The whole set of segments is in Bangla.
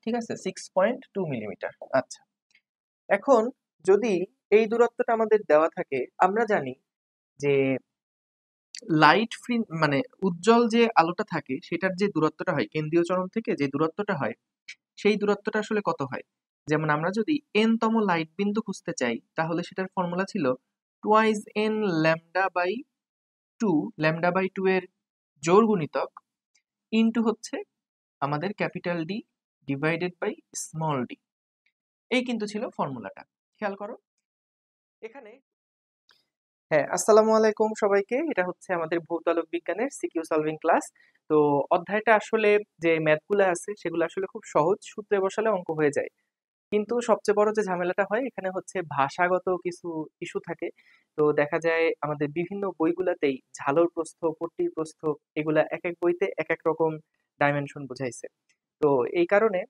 ঠিক আছে, 6.2 মিলিমিটার। আচ্ছা, এখন যদি এই দূরত্বটা আমাদের দেওয়া থাকে, আমরা জানি যে লাইট ফ্রি মানে উজ্জ্বল যে আলোটা থাকে সেটার যে দূরত্বটা হয় কেন্দ্রীয় চরণ থেকে, যে দূরত্বটা হয় সেই দূরত্বটা আসলে কত হয়। যেমন আমরা যদি n তম লাইট বিন্দু খুঁজতে চাই তাহলে সেটার ফর্মুলা ছিল twice n lambda by two এর জোড় গুণিতক ইনটু হচ্ছে আমাদের capital D divided by small D. এই কিন্তু ছিল ফর্মুলাটা, খেয়াল করো এখানে। হ্যাঁ, আসসালামু আলাইকুম সবাইকে। এটা হচ্ছে আমাদের ভৌতালোক বিজ্ঞানের সিকিউ সলভিং ক্লাস। তো অধ্যায়টা আসলে যে ম্যাথগুলো আছে সেগুলো আসলে খুব সহজ, সূত্রে বসালে অঙ্ক হয়ে যায়। কিন্তু সবচেয়ে বড় যে ঝামেলাটা হয় এখানে হচ্ছে ভাষাগত কিছু ইস্যু থাকে। তো দেখা যায় আমাদের বিভিন্ন বইগুলাতেই ঝালর প্রস্থ, পট্টির প্রস্থ এগুলা এক এক বইতে এক এক রকম ডাইমেনশন বুঝাইছে। তো এই কারণে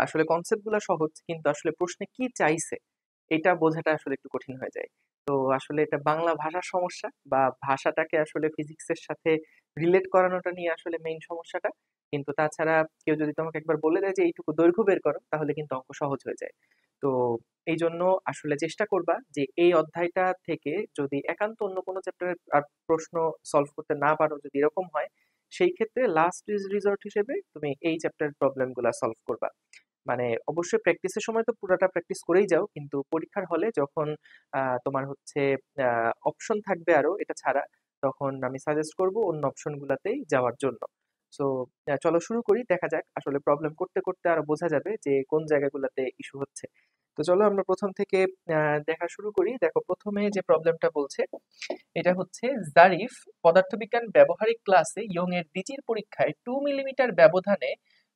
আসলে কনসেপ্ট গুলা সহজ, কিন্তু আসলে প্রশ্নে কি চাইছে এটা বোঝাটা আসলে একটু কঠিন হয়ে যায়। তো আসলে এটা বাংলা ভাষার সমস্যা, বা ভাষাটাকে আসলে ফিজিক্সের সাথে রিলেট করানোটা নিয়ে আসলে মেইন সমস্যাটা। কিন্তু তাছাড়া কেউ যদি তোমাকে একবার বলে দেয় যে এইটুকু দৈর্ঘ্য বের করো তাহলে কিন্তু অঙ্ক সহজ হয়ে যায়। তো এই জন্য আসলে চেষ্টা করবা যে এই অধ্যায়টা থেকে যদি একান্ত অন্য কোনো চ্যাপ্টারের প্রশ্ন সলভ করতে না পারো, যদি এরকম হয় সেই ক্ষেত্রে লাস্ট রিসর্ট হিসেবে তুমি এই চ্যাপ্টারের প্রবলেমগুলো সলভ করবা। মানে অবশ্যই প্র্যাকটিসের সময় তো পুরাটা প্র্যাকটিস করেই যাও, কিন্তু পরীক্ষার হলে যখন তোমার হচ্ছে অপশন থাকবে আরো এটা ছাড়া, তখন আমি সাজেস্ট করব অন্য অপশনগুলোতেই যাওয়ার জন্য। সো চলো শুরু করি, দেখা যাক আসলে প্রবলেম করতে করতে আরো বোঝা যাবে যে কোন জায়গাগুলোতে ইস্যু হচ্ছে। তো চলো আমরা প্রথম থেকে দেখা শুরু করি। দেখো প্রথমে যে প্রবলেমটা বলছে এটা হচ্ছে, জারিফ পদার্থবিজ্ঞান ব্যবহারিক ক্লাসে ইয়ং এর দ্বিচির পরীক্ষায় 2 মিলিমিটার ব্যবধানে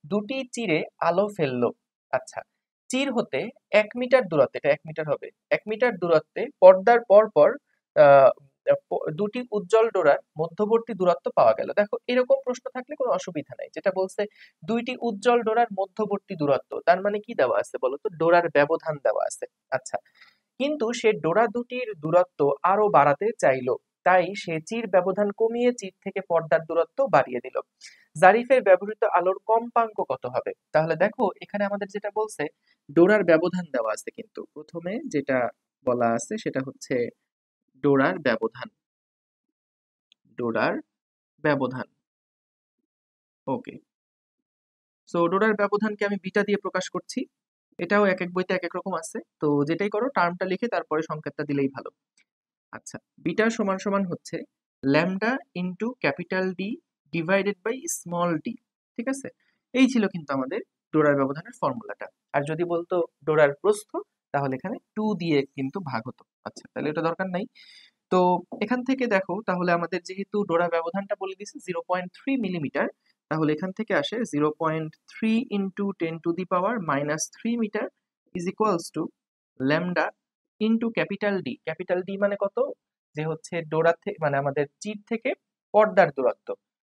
দুটি চিরে আলো ফেললো। আচ্ছা, চির হতে 1 মিটার দূরত্বে, এটা 1 মিটার হবে, 1 মিটার দূরত্বে পর্দার পর পর আহ, দুটি উজ্জ্বল ডোরার মধ্যবর্তী দূরত্ব পাওয়া গেল। দেখো এরকম প্রশ্ন থাকলে কোনো অসুবিধা নাই, যেটা বলছে দুইটি উজ্জ্বল ডোরার মধ্যবর্তী দূরত্ব, তার মানে কি দেওয়া আছে বলতো, ডোরার ব্যবধান দেওয়া আছে। আচ্ছা, কিন্তু সে ডোরা দুটির দূরত্ব আরো বাড়াতে চাইলো, তাই সে চির ব্যবধান কমিয়ে চির থেকে পর্দার দূরত্ব বাড়িয়ে দিল। জারিফের ব্যবহৃত আলোর কম্পাঙ্ক কত হবে? তাহলে দেখো এখানে আমাদের যেটা বলছে ডোরার ব্যবধান দেওয়া আছে, কিন্তু প্রথমে যেটা বলা আছে সেটা হচ্ছে ডোরার ব্যবধান। ডোরার ব্যবধান, ওকে। সো ডোরার ব্যবধানকে আমি বিটা দিয়ে প্রকাশ করছি। এটাও এক এক বইতে এক এক রকম আছে, তো যেটাই করো টার্মটা লিখে তারপরে সংকেতটা দিলেই ভালো। আচ্ছা, বিটা সমান সমান হচ্ছে lambda into capital D divided by small D. ঠিক আছে, এই ছিল কিন্তু আমাদের ডোরার ব্যবধানের ফর্মুলাটা। আর যদি বলতো ডোরার প্রস্থ, তাহলে এখানে 2 দিয়ে কিন্তু ভাগ হতো। আচ্ছা, তাহলে এটা দরকার নাই। তো এখান থেকে দেখো তাহলে আমাদের যেহেতু ডোরা ব্যবধানটা বলে দিছে 0.3 মিলিমিটার, তাহলে এখান থেকে আসে 0.3 into 10⁻³ metre is equals to lambda into capital D. Capital D মানে কত, যে হচ্ছে ডোরা থেকে মানে আমাদের চির থেকে পর্দার দূরত্ব।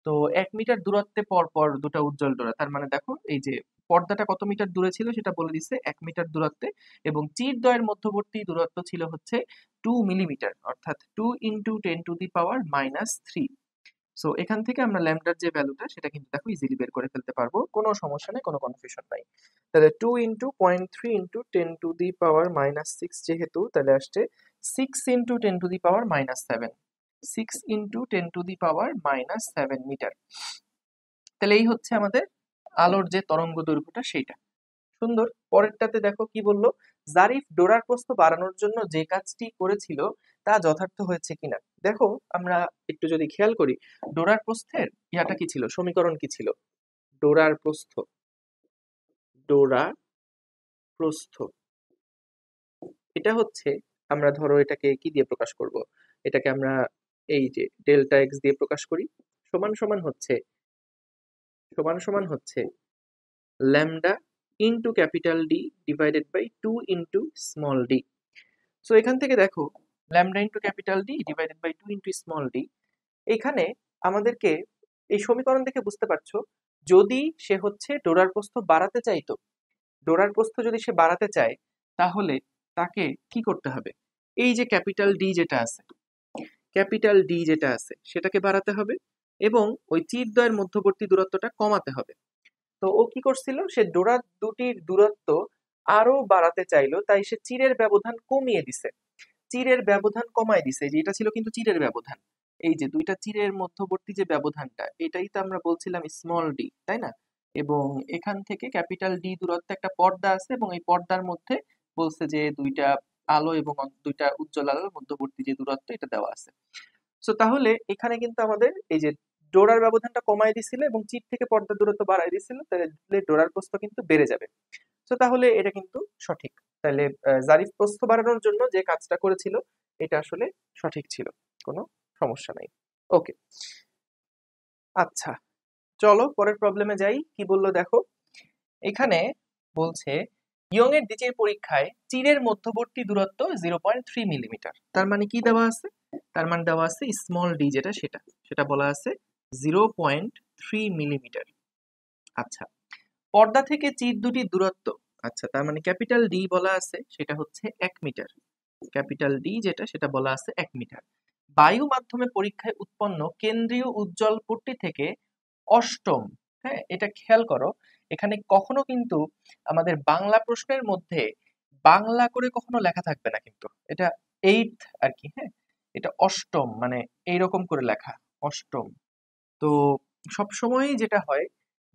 তো 1 মিটার দূরত্বে পর পর দুটো উজ্জ্বল ডোরা, তার মানে দেখো এই যে পর্দাটা কত মিটার দূরে ছিল সেটা বলে দিচ্ছে 1 মিটার দূরত্বে, এবং চির দ্বয়ের মধ্যবর্তী দূরত্ব ছিল হচ্ছে 2 মিলিমিটার, অর্থাৎ 2 × 10⁻³ সো এখান থেকে আমরা ল্যামডার যে ভ্যালুটা সেটা কিন্তু দেখো ইজিলি বের করে ফেলতে পারবো, কোনো সমস্যা নেই, কোনো কনফিউশন নাই। তাহলে 2 × 0.3 × 10⁻⁻6 যেহেতু, তাহলে আসছে 6 × 10⁻⁻7, 6 × 10⁻⁻7 মিটার। তাহলে এই হচ্ছে আমাদের আলোর যে তরঙ্গ দৈর্ঘ্যটা সেইটা। সুন্দর। পরেরটাতে দেখো কি বললো, জারিফ ডোরার প্রস্থ বাড়ানোর জন্য যে কাজটি করেছিল তা যথার্থ হয়েছে কিনা। দেখো আমরা একটু যদি খেয়াল করি, ডোরার প্রস্থের ইয়াটা কি ছিল, সমীকরণ কি ছিল, ডোরার প্রস্থ, ডোরা প্রস্থ এটা হচ্ছে, আমরা ধরো এটাকে কি দিয়ে প্রকাশ করব, এটাকে আমরা এই যে ডেল্টা এক্স দিয়ে প্রকাশ করি, সমান সমান হচ্ছে lambda into capital D divided by 2 × small D. So এখান থেকে দেখো lambda into capital D divided by 2 × small D, এখানে আমাদেরকে এই সমীকরণ দেখে বুঝতে পারছো, যদি সে হচ্ছে ডোরার প্রস্থ বাড়াতে চাইতো, ডোরার প্রস্থ যদি সে বাড়াতে চায় তাহলে তাকে কি করতে হবে, এই যে ক্যাপিটাল ডি যেটা আছে সেটাকে বাড়াতে হবে, এবং ওই চিরদ্বয়ের মধ্যবর্তী দূরত্বটা কমাতে হবে। তো তো ও কি করছিল, সে ডোরা দুটির দূরত্ব আরো বাড়াতে চাইলো, তাই সে চিরের ব্যবধান কমিয়ে দিছে, চিরের ব্যবধান কমায় দিছে। যে এটা ছিল কিন্তু চিরের ব্যবধান, এই যে দুইটা চিরের মধ্যবর্তী যে ব্যবধানটা, এটাই তো আমরা বলছিলাম স্মল ডি, তাই না? এবং এখান থেকে ক্যাপিটাল ডি দূরত্বে একটা পর্দা আছে, এবং এই পর্দার মধ্যে বলছে যে দুইটা আলো এবং দুইটা উজ্জ্বল আলোর মধ্যবর্তী যে দূরত্ব এটা দেওয়া আছে। সো তাহলে এখানে কিন্তু আমাদের এই যে ডোরার ব্যবধানটা কমায় দিছিল এবং চির থেকে পর্দার দূরত্ব বাড়ায় দিছিল, তাহলে ডোরার প্রস্থ কিন্তু বেড়ে যাবে। তো তাহলে এটা কিন্তু সঠিক। তাহলে জারিফ প্রস্থ বাড়ানোর জন্য যে কাজটা করেছিল এটা আসলে সঠিক ছিল, কোনো সমস্যা নাই। ওকে, আচ্ছা, চলো পরের প্রবলেমে যাই। কি বললো দেখো, এখানে বলছে ইয়ং এর দ্বিতীয় পরীক্ষায় চিরের মধ্যবর্তী দূরত্ব 0.3 মিলিমিটার। তার মানে কি দেওয়া আছে? তার মানে দেওয়া আছে স্মল ডি যেটা, সেটা সেটা বলা আছে 0.3 মিলিমিটার। আচ্ছা, পর্দা থেকে চির দুটির দূরত্ব, আচ্ছা তার মানে ক্যাপিটাল ডি বলা আছে সেটা হচ্ছে 1 মিটার, ক্যাপিটাল ডি যেটা সেটা বলা আছে 1 মিটার। বায়ু মাধ্যমে পরীক্ষায় উৎপন্ন কেন্দ্রীয় উজ্জ্বল পট্টি থেকে অষ্টম, হ্যাঁ এটা খেয়াল করো, এখানে কখনো কিন্তু আমাদের বাংলা প্রশ্নের মধ্যে বাংলা করে কখনো লেখা থাকবে না, কিন্তু এটা এইট আর কি, হ্যাঁ এটা অষ্টম মানে এইরকম করে লেখা, অষ্টম। তো সবসময়ই যেটা হয়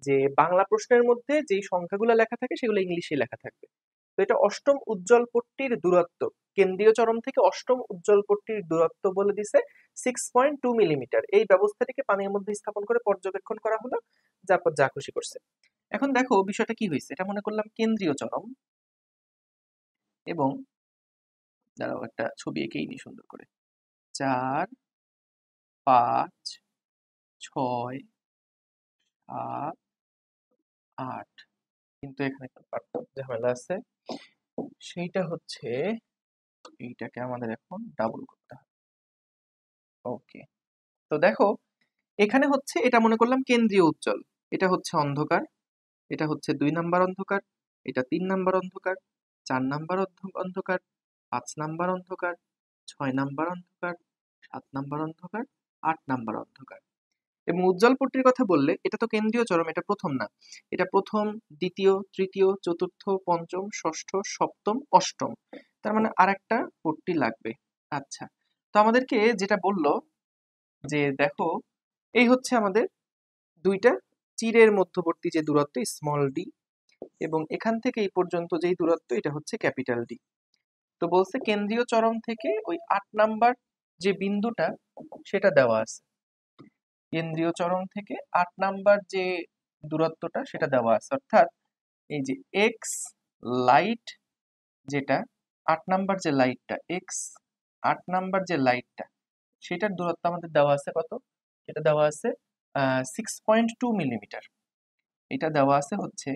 যে বাংলা প্রশ্নের মধ্যে যেই সংখ্যাগুলো লেখা থাকে সেগুলো ইংলিশে লেখা থাকবে। তো এটা অষ্টম উজ্জ্বল পট্টির দূরত্ব, কেন্দ্রীয় চরম থেকে অষ্টম উজ্জ্বল পট্টির দূরত্ব বলে দিছে 6.2 মিলিমিটার। এই ব্যবস্থাটিকে পানির মধ্যে স্থাপন করে পর্যবেক্ষণ করা হলো, তারপর যা খুশি করছে। এখন দেখো বিষয়টা কি হয়েছে, এটা মনে করলাম কেন্দ্রীয় চরম, এবং দাঁড়াও একটা ছবি এঁকেই নি সুন্দর করে। 4, 5, 6, 7, 8, কিন্তু এখানে একটা ঝামেলা আছে, সেইটা হচ্ছে এইটাকে আমাদের এখন ডাবল করতে হবে। ওকে, তো দেখো এখানে হচ্ছে এটা মনে করলাম কেন্দ্রীয় উজ্জ্বল, এটা হচ্ছে অন্ধকার, এটা হচ্ছে 2 নাম্বার অন্ধকার, এটা 3 নাম্বার অন্ধকার, 4 নাম্বার অন্ধকার, 5 নাম্বার অন্ধকার, 6 নাম্বার অন্ধকার, 7 নাম্বার অন্ধকার, 8 নাম্বার অন্ধকার। এবং উজ্জ্বল পট্টির কথা বললে এটা তো কেন্দ্রীয় চরম, এটা প্রথম না, এটা প্রথম, দ্বিতীয়, তৃতীয়, চতুর্থ, পঞ্চম, ষষ্ঠ, সপ্তম, অষ্টম। তার মানে আর একটা পট্টি লাগবে। আচ্ছা, তো আমাদেরকে যেটা বললো যে দেখো এই হচ্ছে আমাদের দুইটা চিরের মধ্যবর্তী যে দূরত্ব স্মল ডি, এবং এখান থেকে এই পর্যন্ত যেই দূরত্ব এটা হচ্ছে ক্যাপিটাল ডি। তো বলছে কেন্দ্রীয় চরম থেকে ওই 8 নাম্বার যে বিন্দুটা সেটা দেওয়া আছে, কেন্দ্রীয় চরম থেকে 8 নাম্বার যে দূরত্বটা সেটা দেওয়া আছে, অর্থাৎ এই যে এক্স লাইট যেটা 8 নাম্বার যে লাইটটা, এক্স 8 নাম্বার যে লাইটটা সেটার দূরত্ব আমাদের দেওয়া আছে কত, এটা দেওয়া আছে 6.2 মিলিমিটার, এটা দেওয়া আছে হচ্ছে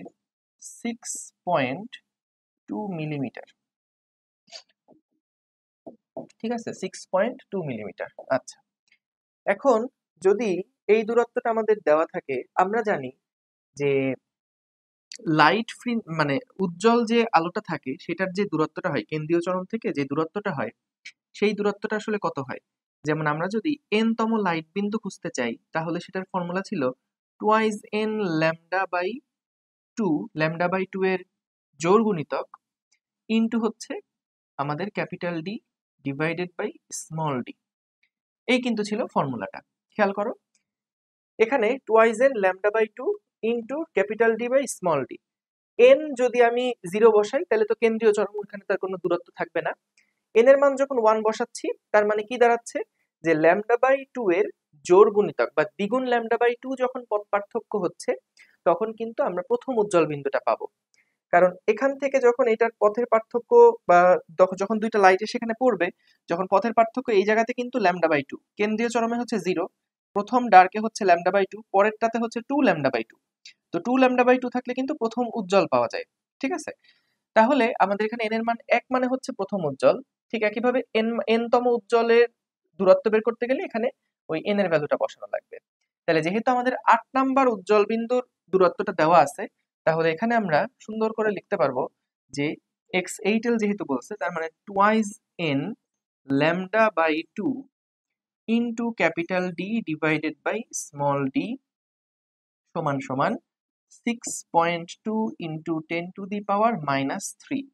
6.2 মিলিমিটার, ঠিক আছে 6.2 মিলিমিটার। আচ্ছা, এখন যদি এই দূরত্বটা আমাদের দেওয়া থাকে, আমরা জানি যে লাইট ফ্রি মানে উজ্জ্বল যে আলোটা থাকে সেটার যে দূরত্বটা হয় কেন্দ্রীয় চরম থেকে, যে দূরত্বটা হয় সেই দূরত্বটা আসলে কত হয়। যেমন আমরা যদি n তম লাইট বিন্দু খুঁজতে চাই তাহলে সেটার ফর্মুলা ছিল twice n lambda by 2, lambda by 2 এর জোড় গুণিতক ইনটু হচ্ছে আমাদের capital D divided by small D. এই কিন্তু ছিল ফর্মুলাটা, খেয়াল করো এখানে twice n lambda by 2 into capital D by small D. n যদি আমি 0 বসাই তাহলে তো কেন্দ্রীয় চরম, ওখানে তার কোনো দূরত্ব থাকবে না। n এর মান যখন 1 বসাচ্ছি তার মানে কি দাঁড়াচ্ছে, যে ল্যামডা বাই 2 এর জোড় গুণিতক বা দ্বিগুণ ল্যামডা বাই 2 যখন পথ পার্থক্য হচ্ছে তখন কিন্তু আমরা প্রথম উজ্জ্বল বিন্দুটা পাবো। কারণ এখান থেকে যখন এটার পথের পার্থক্য বা যখন দুইটা লাইটে সেখানে পড়বে, যখন পথের পার্থক্য এই জায়গাতে কিন্তু ল্যামডা বাই 2, কেন্দ্রীয় চরমে হচ্ছে 0, প্রথম ডার্কে হচ্ছে ল্যামডা বাই 2, পরেরটাতে হচ্ছে 2 ল্যামডা বাই 2। তো 2 ল্যামডা বাই 2 থাকলে কিন্তু প্রথম উজ্জ্বল পাওয়া যায়, ঠিক আছে? তাহলে আমাদের এখানে n এর মান 1 মানে হচ্ছে প্রথম উজ্জ্বল। ঠিক একইভাবে n তম উজ্জ্বলের দূরত্ব বের করতে গেলে এখানে ওই n এর ভ্যালুটা বসানো লাগবে। তাহলে যেহেতু আমাদের 8 নাম্বার উজ্জ্বল বিন্দুর দূরত্বটা দেওয়া আছে, তাহলে এখানে আমরা সুন্দর করে লিখতে পারবো যে x8l যেহেতু বলছে তার মানে twice n lambda by 2 into capital D divided by small D সমান সমান 6.2 into 10 to the power -3।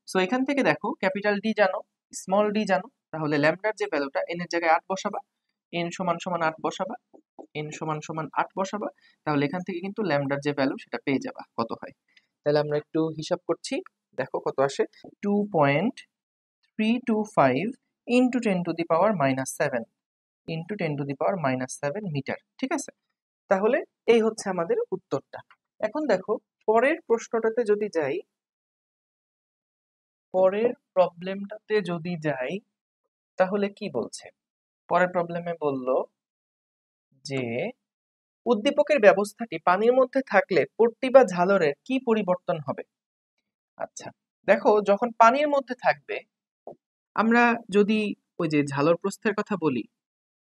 So এখান থেকে দেখো ক্যাপিটাল ডি জানো, স্মল ডি জানো, তাহলে ল্যামডার যে ভ্যালুটা এন এর জায়গায় 8 বসাবা, এন সমান সমান 8 বসাবা, এন সমান সমান 8 বসাবা, তাহলে এখান থেকে কিন্তু ল্যামডার যে ভ্যালু সেটা পেয়ে যাবা কত হয়। তাহলে আমরা একটু হিসাব করছি, দেখো কত আসে, 2.325 into 10 to the power -7 into 10 to the power -7 metre. ঠিক আছে, তাহলে এই হচ্ছে আমাদের উত্তরটা। এখন দেখো পরের প্রশ্নটাতে যদি যাই, পরের প্রবলেমটাতে যদি যাই তাহলে কি বলছে, পরের প্রবলেমে বলল যে উদ্দীপকের ব্যবস্থাটি পানির মধ্যে থাকলে পট্টি বা ঝালরের কি পরিবর্তন হবে। আচ্ছা দেখো, যখন পানির মধ্যে থাকবে, আমরা যদি ওই যে ঝালর প্রস্থের কথা বলি,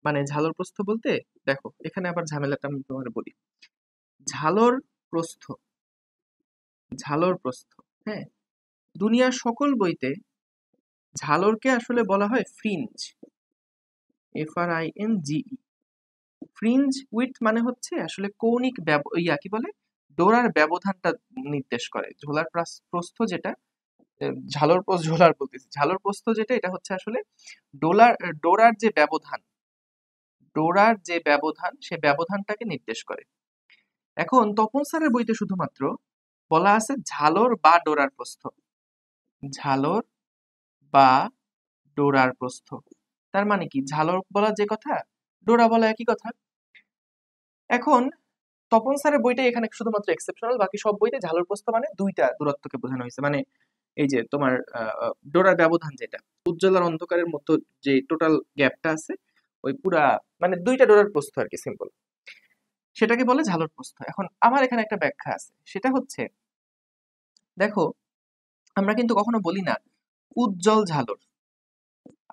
মানে ঝালর প্রস্থ বলতে দেখো এখানে আবার ঝামেলাটা আমি তোমার বলি। ঝালর প্রস্থ, ঝালর প্রস্থ, হ্যাঁ, দুনিয়ার সকল বইতে ঝালরকে আসলে বলা হয় ফ্রিঞ্জ, FRINGE। ফ্রিঞ্জ উইথ মানে হচ্ছে আসলে কৌণিক কি বলে, ডোরার ব্যবধানটা নির্দেশ করে। ঝোলার প্রস্থ যেটা, ঝোলার বলতেছি, ঝালর প্রস্থ যেটা, এটা হচ্ছে আসলে ডোরার যে ব্যবধান, ডোরার যে ব্যবধান, সে ব্যবধানটাকে নির্দেশ করে। এখন তপন স্যারের বইতে শুধুমাত্র বলা আছে ঝালর বা ডোরার প্রস্থ, ঝালর বা ডোরার প্রস্থ। তার মানে কি, ঝালর বলা যে কথা, ডোরা বলা একই কথা। এখন তপন স্যারের বইটা এখানে শুধুমাত্র এক্সেপশনাল, বাকি সব বইতে ঝালর প্রস্থ মানে দুইটা দূরত্বকে বোঝানো হয়েছে। মানে এই যে তোমার ডোরার ব্যবধান যেটা, উজ্জ্বল আর অন্ধকারের মধ্যে যে টোটাল গ্যাপটা আছে, ওই পুরা মানে দুইটা ডোরার প্রস্থ আর কি, সিম্পল, সেটাকে বলে ঝালর প্রস্থ। এখন আমার এখানে একটা ব্যাখ্যা আছে, সেটা হচ্ছে দেখো আমরা কিন্তু কখনো বলি না উজ্জ্বল ঝালর,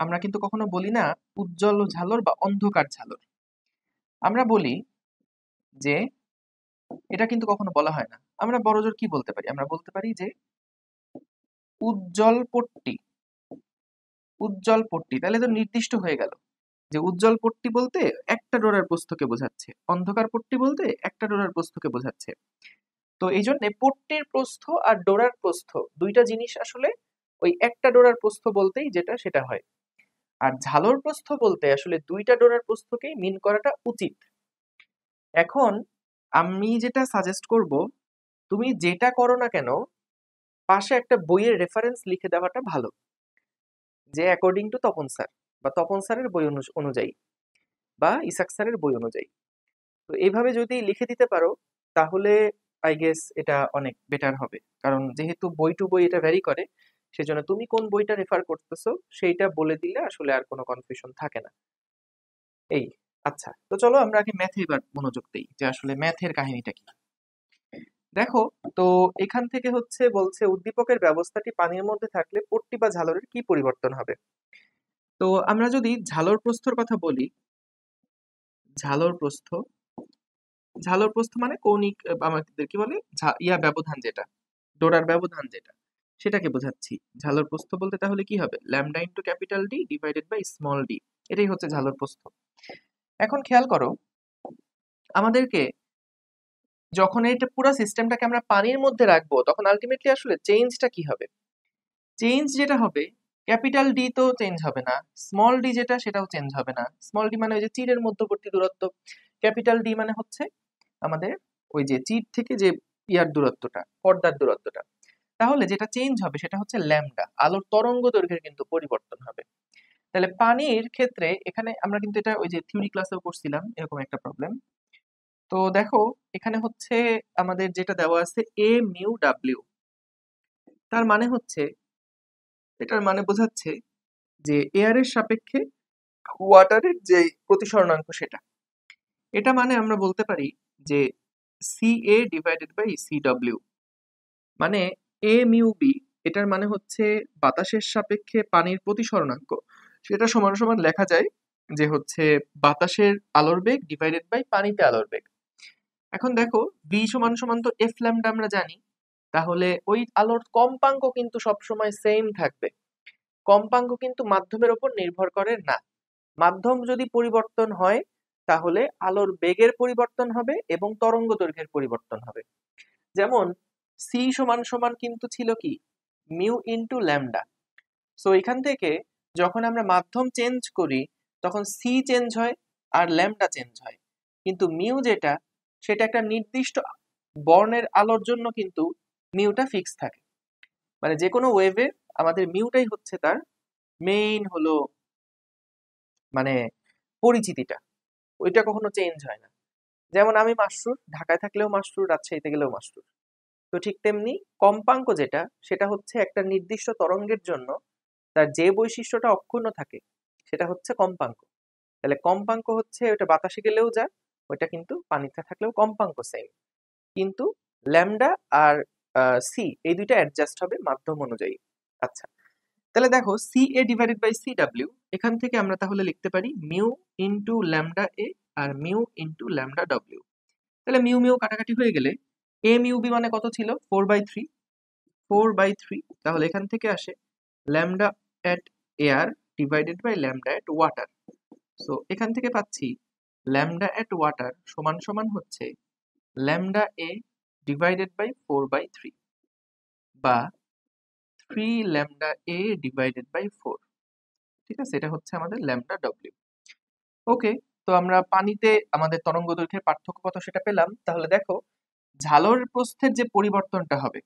আমরা কিন্তু কখনো বলি না উজ্জ্বল ঝালর বা অন্ধকার ঝালর, আমরা বলি যে, এটা কিন্তু কখনো বলা হয় না। আমরা বড়জোর কি বলতে পারি, আমরা বলতে পারি যে উজ্জ্বল পট্টি, উজ্জ্বল পট্টি, তাহলে তো নির্দিষ্ট হয়ে গেল যে উজ্জ্বল পট্টি বলতে একটা ডোরার প্রস্থকে বোঝাচ্ছে, অন্ধকার পট্টি বলতে একটা ডোরার প্রস্থকে বোঝাচ্ছে। তো এই জন্য পট্টির প্রস্থ আর ডোরার প্রস্থ দুইটা জিনিস আসলে ওই একটা ডোরার প্রস্থ বলতেই যেটা সেটা হয়। আর ঝালর প্রস্থ বলতে আসলে দুইটা ডোরার প্রস্থকেই মিন করাটা উচিত। এখন আমি যেটা সাজেস্ট করব, তুমি যেটা করো না কেন পাশে একটা বইয়ের রেফারেন্স লিখে দেওয়াটা ভালো, যে অ্যাকর্ডিং টু তপন স্যার, বা তপন স্যারের বই অনুযায়ী, বা ইসাক স্যারের বই অনুযায়ী। তো এইভাবে যদি লিখে দিতে পারো তাহলে আই গেস এটা অনেক বেটার হবে, কারণ যেহেতু বই টু বই এটা ভ্যারি করে, সেজন্য তুমি কোন বইটা রেফার করতেছো সেইটা বলে দিলে আসলে আর কোনো কনফিউশন থাকে না। এই, আচ্ছা তো চলো আমরা আগে ম্যাথে এবার মনোযোগ দেই, যে আসলে ম্যাথের কাহিনীটা কি। দেখো, তো এখান থেকে হচ্ছে বলছে উদ্দীপকের ব্যবস্থাটি পানির মধ্যে থাকলে পট্টি বা ঝালরের কি পরিবর্তন হবে। তো আমরা যদি ঝালর প্রস্থর কথা বলি, ঝালর প্রস্থ, ঝালর প্রস্থ মানে কৌণিক আমাদের কি বলে, ব্যবধান যেটা, ডোরার ব্যবধান যেটা, সেটাকে বোঝাচ্ছি। ঝালর প্রস্থ বলতে তাহলে কি হবে, lambda into capital D divided by small D, এটাই হচ্ছে ঝালর প্রস্থ। এখন খেয়াল করো, আমাদেরকে যখন এটা পুরো সিস্টেমটাকে আমরা পানির মধ্যে রাখবো, তখন আলটিমেটলি আসলে চেঞ্জটা কি হবে, চেঞ্জ যেটা হবে, ক্যাপিটাল ডি তো চেঞ্জ হবে না, স্মল ডি যেটা সেটাও চেঞ্জ হবে না। স্মল ডি মানে ওই যে চিরের মধ্যবর্তী দূরত্ব, ক্যাপিটাল ডি মানে হচ্ছে আমাদের ওই যে চির থেকে যে ইয়ার দূরত্বটা, পর্দার দূরত্বটা। তাহলে যেটা চেঞ্জ হবে সেটা হচ্ছে ল্যামডা, আলোর তরঙ্গ দৈর্ঘ্যের কিন্তু পরিবর্তন হবে। তাহলে পানির ক্ষেত্রে এখানে আমরা কিন্তু এটা ওই যে থিওরি ক্লাসেও করছিলাম এরকম একটা প্রবলেম। তো দেখো এখানে হচ্ছে আমাদের যেটা দেওয়া আছে এ মিউ ডাব্লিউ, তার মানে হচ্ছে, এটার মানে বোঝাচ্ছে যে এয়ারের সাপেক্ষে ওয়াটারের যে প্রতিসরণাঙ্ক সেটা, এটা মানে আমরা বলতে পারি যে C A divided by C W, মানে এ মিউ বি, এটার মানে হচ্ছে বাতাসের সাপেক্ষে পানির প্রতিসরণাঙ্ক, সেটা সমান সমান লেখা যায় যে হচ্ছে বাতাসের আলোর বেগ ডিভাইডেড বাই পানিতে আলোর বেগ। এখন দেখো বি সমান সমান তো এফ ল্যামডা আমরা জানি, তাহলে ওই আলোর কম্পাঙ্ক কিন্তু সবসময় সেম থাকবে। কম্পাঙ্ক কিন্তু মাধ্যমের উপর নির্ভর করে না। মাধ্যম যদি পরিবর্তন হয় তাহলে আলোর বেগের পরিবর্তন হবে এবং তরঙ্গ দৈর্ঘ্যের পরিবর্তন হবে। যেমন সি সমান সমান কিন্তু ছিল কি মিউ ইন্টু ল্যামডা। সো এখান থেকে যখন আমরা মাধ্যম চেঞ্জ করি তখন সি চেঞ্জ হয় আর ল্যামডা চেঞ্জ হয়, কিন্তু মিউ যেটা সেটা একটা নির্দিষ্ট বর্ণের আলোর জন্য কিন্তু মিউটা ফিক্স থাকে। মানে যে কোনো ওয়েভে আমাদের মিউটাই হচ্ছে তার মেইন হলো মানে পরিচিতিটা, ওইটা কখনো চেঞ্জ হয় না। যেমন আমি মাসরুর, ঢাকায় থাকলেও মাসরুর, রাজশাহীতে গেলেও মাসরুর। তো ঠিক তেমনি কম্পাঙ্ক যেটা সেটা হচ্ছে একটা নির্দিষ্ট তরঙ্গের জন্য তার যে বৈশিষ্ট্যটা অক্ষুণ্ণ থাকে সেটা হচ্ছে কম্পাঙ্ক। তাহলে কম্পাঙ্ক হচ্ছে ওটা বাতাসে গেলেও যা, ওইটা কিন্তু পানিতে থাকলেও কম্পাঙ্ক সেম। কিন্তু ল্যামডা আর সি এই দুইটা অ্যাডজাস্ট হবে মাধ্যম অনুযায়ী। আচ্ছা, তাহলে দেখো C A divided by C W, এখান থেকে আমরা তাহলে লিখতে পারি মিউ ইন্টু ল্যামডা এ আর মিউ ইন্টু ল্যামডা ডব্লিউ। তাহলে মিউ মিউ কাটাকাটি হয়ে গেলে এ মিউ বি মানে কত ছিল 4/3, 4/3। তাহলে এখান থেকে আসে lambda at air divided by lambda at water. So এখান থেকে পাচ্ছি ল্যামডা এট ওয়াটার সমান সমান হচ্ছে ল্যামডা এ ডিভাইডেড বাই 4/3 বা 3 ল্যামডা এ ডিভাইডেড বাই 4। ঠিক আছে, এটা হচ্ছে আমাদের ল্যামডা ডব্লিউ। ওকে, তো আমরা পানিতে আমাদের তরঙ্গ দৈর্ঘ্যের পার্থক্য কত সেটা পেলাম। তাহলে দেখো ঝালর প্রস্থের যে পরিবর্তনটা হবে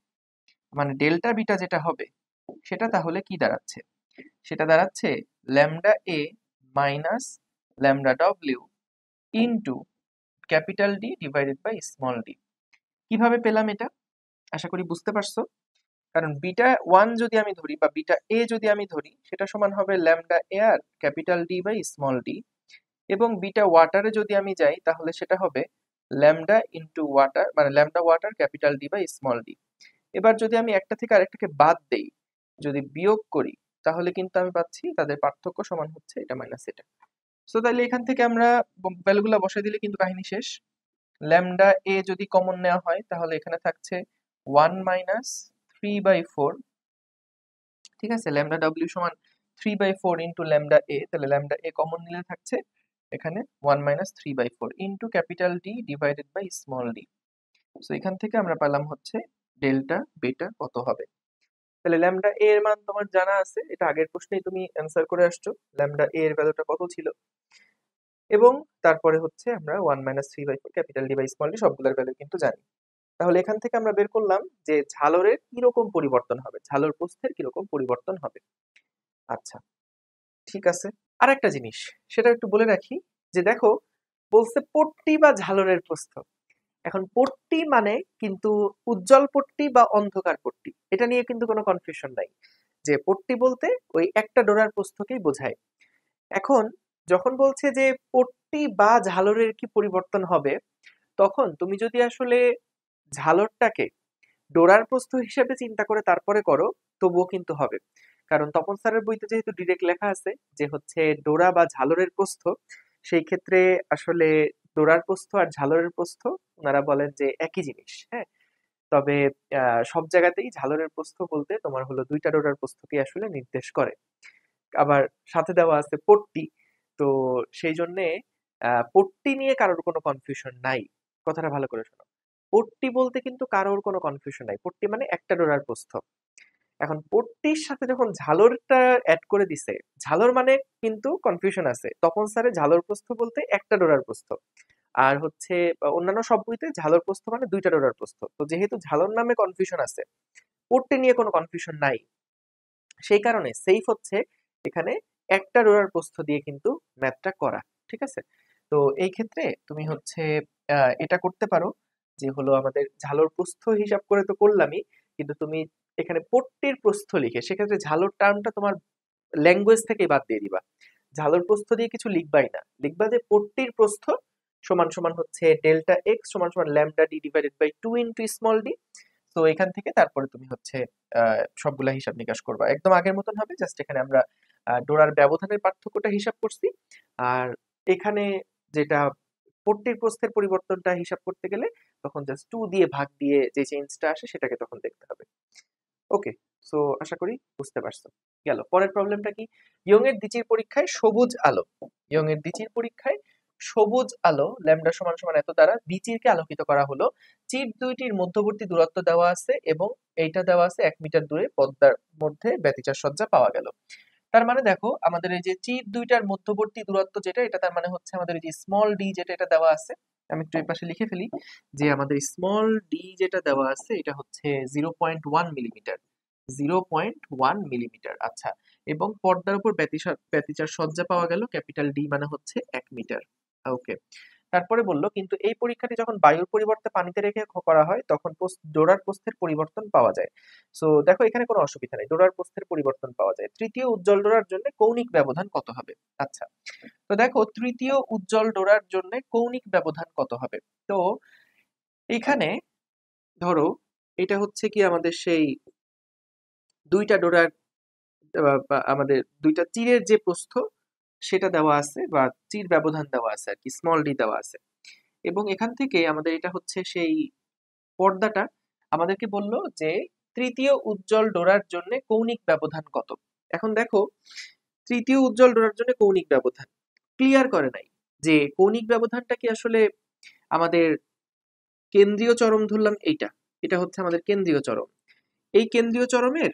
মানে ডেল্টা বিটা যেটা হবে সেটা তাহলে কি দাঁড়াচ্ছে, সেটা দাঁড়াচ্ছে lambda A minus lambda W into capital D divided by small D. কিভাবে পেলাম এটা আশা করি বুঝতে পারছো। কারণ বিটা ওয়ান যদি আমি ধরি বা বিটা এ যদি আমি ধরি সেটা সমান হবে lambda air capital D by small D, এবং বিটা ওয়াটারে যদি আমি যাই তাহলে সেটা হবে ল্যামডা ইন্টু ওয়াটার মানে lambda water capital D by small D. এবার যদি আমি একটা থেকে আরেকটাকে বাদ দেই, যদি বিয়োগ করি, তাহলে কিন্তু আমি পাচ্ছি তাদের পার্থক্য সমান হচ্ছে এটা মাইনাস এটা। সো তাহলে এখান থেকে আমরা ভ্যালুগুলো বসাই দিলে কিন্তু কাহিনী শেষ। ল্যামডা এ যদি কমন নেওয়া হয় তাহলে এখানে থাকছে 1 মাইনাস 3/4। ঠিক আছে, ল্যামডা ডব্লিউ সমান 3/4 ইন্টু ল্যামডা এ, তাহলে ল্যামডা এ কমন নিলে থাকছে এখানে 1 minus 3/4 into capital D divided by small D. So এখান থেকে আমরা পেলাম হচ্ছে ডেল্টা বেটা কত হবে। তাহলে ল্যামডা এ এর মান তোমার জানা আছে, এটা আগের প্রশ্নেই তুমি অ্যান্সার করে আসছো, ল্যামডা এ এর ভ্যালুটা কত ছিল। এবং তারপরে হচ্ছে আমরা 1 minus 3/4 capital D by small D সবগুলোর ভ্যালু কিন্তু জানি। তাহলে এখান থেকে আমরা বের করলাম যে ঝালরের কিরকম পরিবর্তন হবে, ঝালর প্রস্থের কিরকম পরিবর্তন হবে। আচ্ছা, ঠিক আছে। আর একটা জিনিস সেটা একটু বলে রাখি, যে দেখো বলছে পট্টি বা ঝালরের প্রস্থ। এখন পট্টি মানে কিন্তু উজ্জ্বল পট্টি বা অন্ধকার পট্টি, এটা নিয়ে কিন্তু কোনো কনফিউশন নাই, যে পট্টি বলতে ওই একটা ডোরার প্রস্থকেই বোঝায়। এখন যখন বলছে যে পট্টি বা ঝালরের কি পরিবর্তন হবে, তখন তুমি যদি আসলে ঝালরটাকে ডোরার প্রস্থ হিসেবে চিন্তা করে তারপরে করো তবুও কিন্তু হবে। কারণ তপন স্যারের বইতে যেহেতু ডিরেক্ট লেখা আছে যে হচ্ছে ডোরা বা ঝালরের প্রস্থ, সেই ক্ষেত্রে আসলে ডোরার প্রস্থ আর ঝালরের প্রস্থ ওনারা বলেন যে একই জিনিস। হ্যাঁ, তবে সব জায়গাতেই ঝালরের প্রস্থ বলতে তোমার হলো দুইটা ডোরার প্রস্থকে আসলে নির্দেশ করে। আবার সাথে দেওয়া আছে পট্টি, তো সেই জন্যে পট্টি নিয়ে কারোর কোনো কনফিউশন নাই। কথাটা ভালো করে শোনো, পট্টি বলতে কিন্তু কারোর কোনো কনফিউশন নাই, পট্টি মানে একটা ডোরার প্রস্থ। এখন পট্টির সাথে যখন ঝালরটা অ্যাড করে দিছে, ঝালর মানে কিন্তু কনফিউশন আছে, তপন স্যারের ঝালর প্রস্থ বলতে একটা ডোরার প্রস্থ, আর হচ্ছে অন্যান্য সব বইতে ঝালর প্রস্থ মানে দুইটা ডোরার প্রস্থ। তো যেহেতু ঝালর নামে কনফিউশন আছে, পট্টি নিয়ে কোনো কনফিউশন নাই, সেই কারণে সেফ হচ্ছে এখানে একটা ডোরার প্রস্থ দিয়ে কিন্তু ম্যাথটা করা। ঠিক আছে, তো এই ক্ষেত্রে তুমি হচ্ছে এটা করতে পারো, যে হলো আমাদের ঝালর প্রস্থ হিসাব করে তো করলামই, কিন্তু তুমি এখানে পট্টির প্রস্থ লিখে সেক্ষেত্রে ঝালর টার্মটা তোমার ল্যাঙ্গুয়েজ থেকে বাদ দিয়ে দিবা, ঝালর প্রস্থ দিয়ে কিছু লিখবাই না, লিখবা যে পট্টির প্রস্থ সমান সমান হচ্ছে ডেল্টা এক্স সমান সমান lambda D divided by 2 into small D. তো এখান থেকে তারপরে তুমি হচ্ছে সবগুলা হিসাব নিকাশ করবা, একদম আগের মতন হবে, জাস্ট এখানে আমরা ডোরার ব্যবধানের পার্থক্যটা হিসাব করছি, আর এখানে যেটা পট্টির প্রস্থের পরিবর্তনটা হিসাব করতে গেলে তখন জাস্ট 2 দিয়ে ভাগ দিয়ে যে চেঞ্জটা আসে সেটাকে তখন দেখতে হবে। ওকে, সো আশা করি বুঝতে পারছো। গেল পরের প্রবলেমটা কি, ইয়ং এর দ্বিচির পরীক্ষায় সবুজ আলো, ইয়ং এর দ্বিচির পরীক্ষায় সবুজ আলো ল্যামডা সমান সমান এত দ্বারা বিচিরকে আলোকিত করা হলো। চির দুইটির মধ্যবর্তী দূরত্ব দেওয়া আছে এবং এইটা দেওয়া আছে 1 মিটার দূরে পর্দার মধ্যে ব্যতিচার সজ্জা পাওয়া গেল। তার মানে দেখো আমাদের এই যে চির দুইটার মধ্যবর্তী দূরত্ব যেটা, এটা তার মানে হচ্ছে আমাদের এই যে স্মল ডি যেটা এটা দেওয়া আছে, আমি একটু এই পাশে লিখে ফেলি যে আমাদের স্মল ডি যেটা দেওয়া আছে এটা হচ্ছে 0.1 মিলিমিটার, 0.1 মিলিমিটার। আচ্ছা, এবং পর্দার উপর ব্যতিচার সজ্জা পাওয়া গেল ক্যাপিটাল ডি মানে হচ্ছে 1 মিটার। ওকে, তারপরে বললো কিন্তু এই পরীক্ষাটি যখন বায়ুর পরিবর্তে পানিতে রেখে করা হয় তখন ডোরার প্রস্থের পরিবর্তন পাওয়া যায়। সো দেখো এখানে কোনো অসুবিধা নেই, ডোরার প্রস্থের পরিবর্তন পাওয়া যায়। তৃতীয় উজ্জ্বল ডোরার জন্য কৌণিক ব্যবধান কত হবে? আচ্ছা, তো দেখো তৃতীয় উজ্জ্বল ডোরার জন্য কৌণিক ব্যবধান কত হবে। তো এখানে ধরো এটা হচ্ছে কি আমাদের সেই দুইটা ডোরার বা আমাদের দুইটা তীরের যে প্রস্থ সেটা দেওয়া আছে বা চির ব্যবধান দেওয়া আছে আর কি, স্মল ডি দেওয়া আছে। এবং এখান থেকে আমাদের এটা হচ্ছে সেই পর্দাটা আমাদেরকে বললো যে তৃতীয় উজ্জ্বল ডোরার জন্য কৌণিক ব্যবধান কত। এখন দেখো তৃতীয় উজ্জ্বল ডোরার জন্য কৌণিক ব্যবধান ক্লিয়ার করে নাই যে কৌণিক ব্যবধানটা কি আসলে আমাদের কেন্দ্রীয় চরম ধরলাম, এটা হচ্ছে আমাদের কেন্দ্রীয় চরম। এই কেন্দ্রীয় চরমের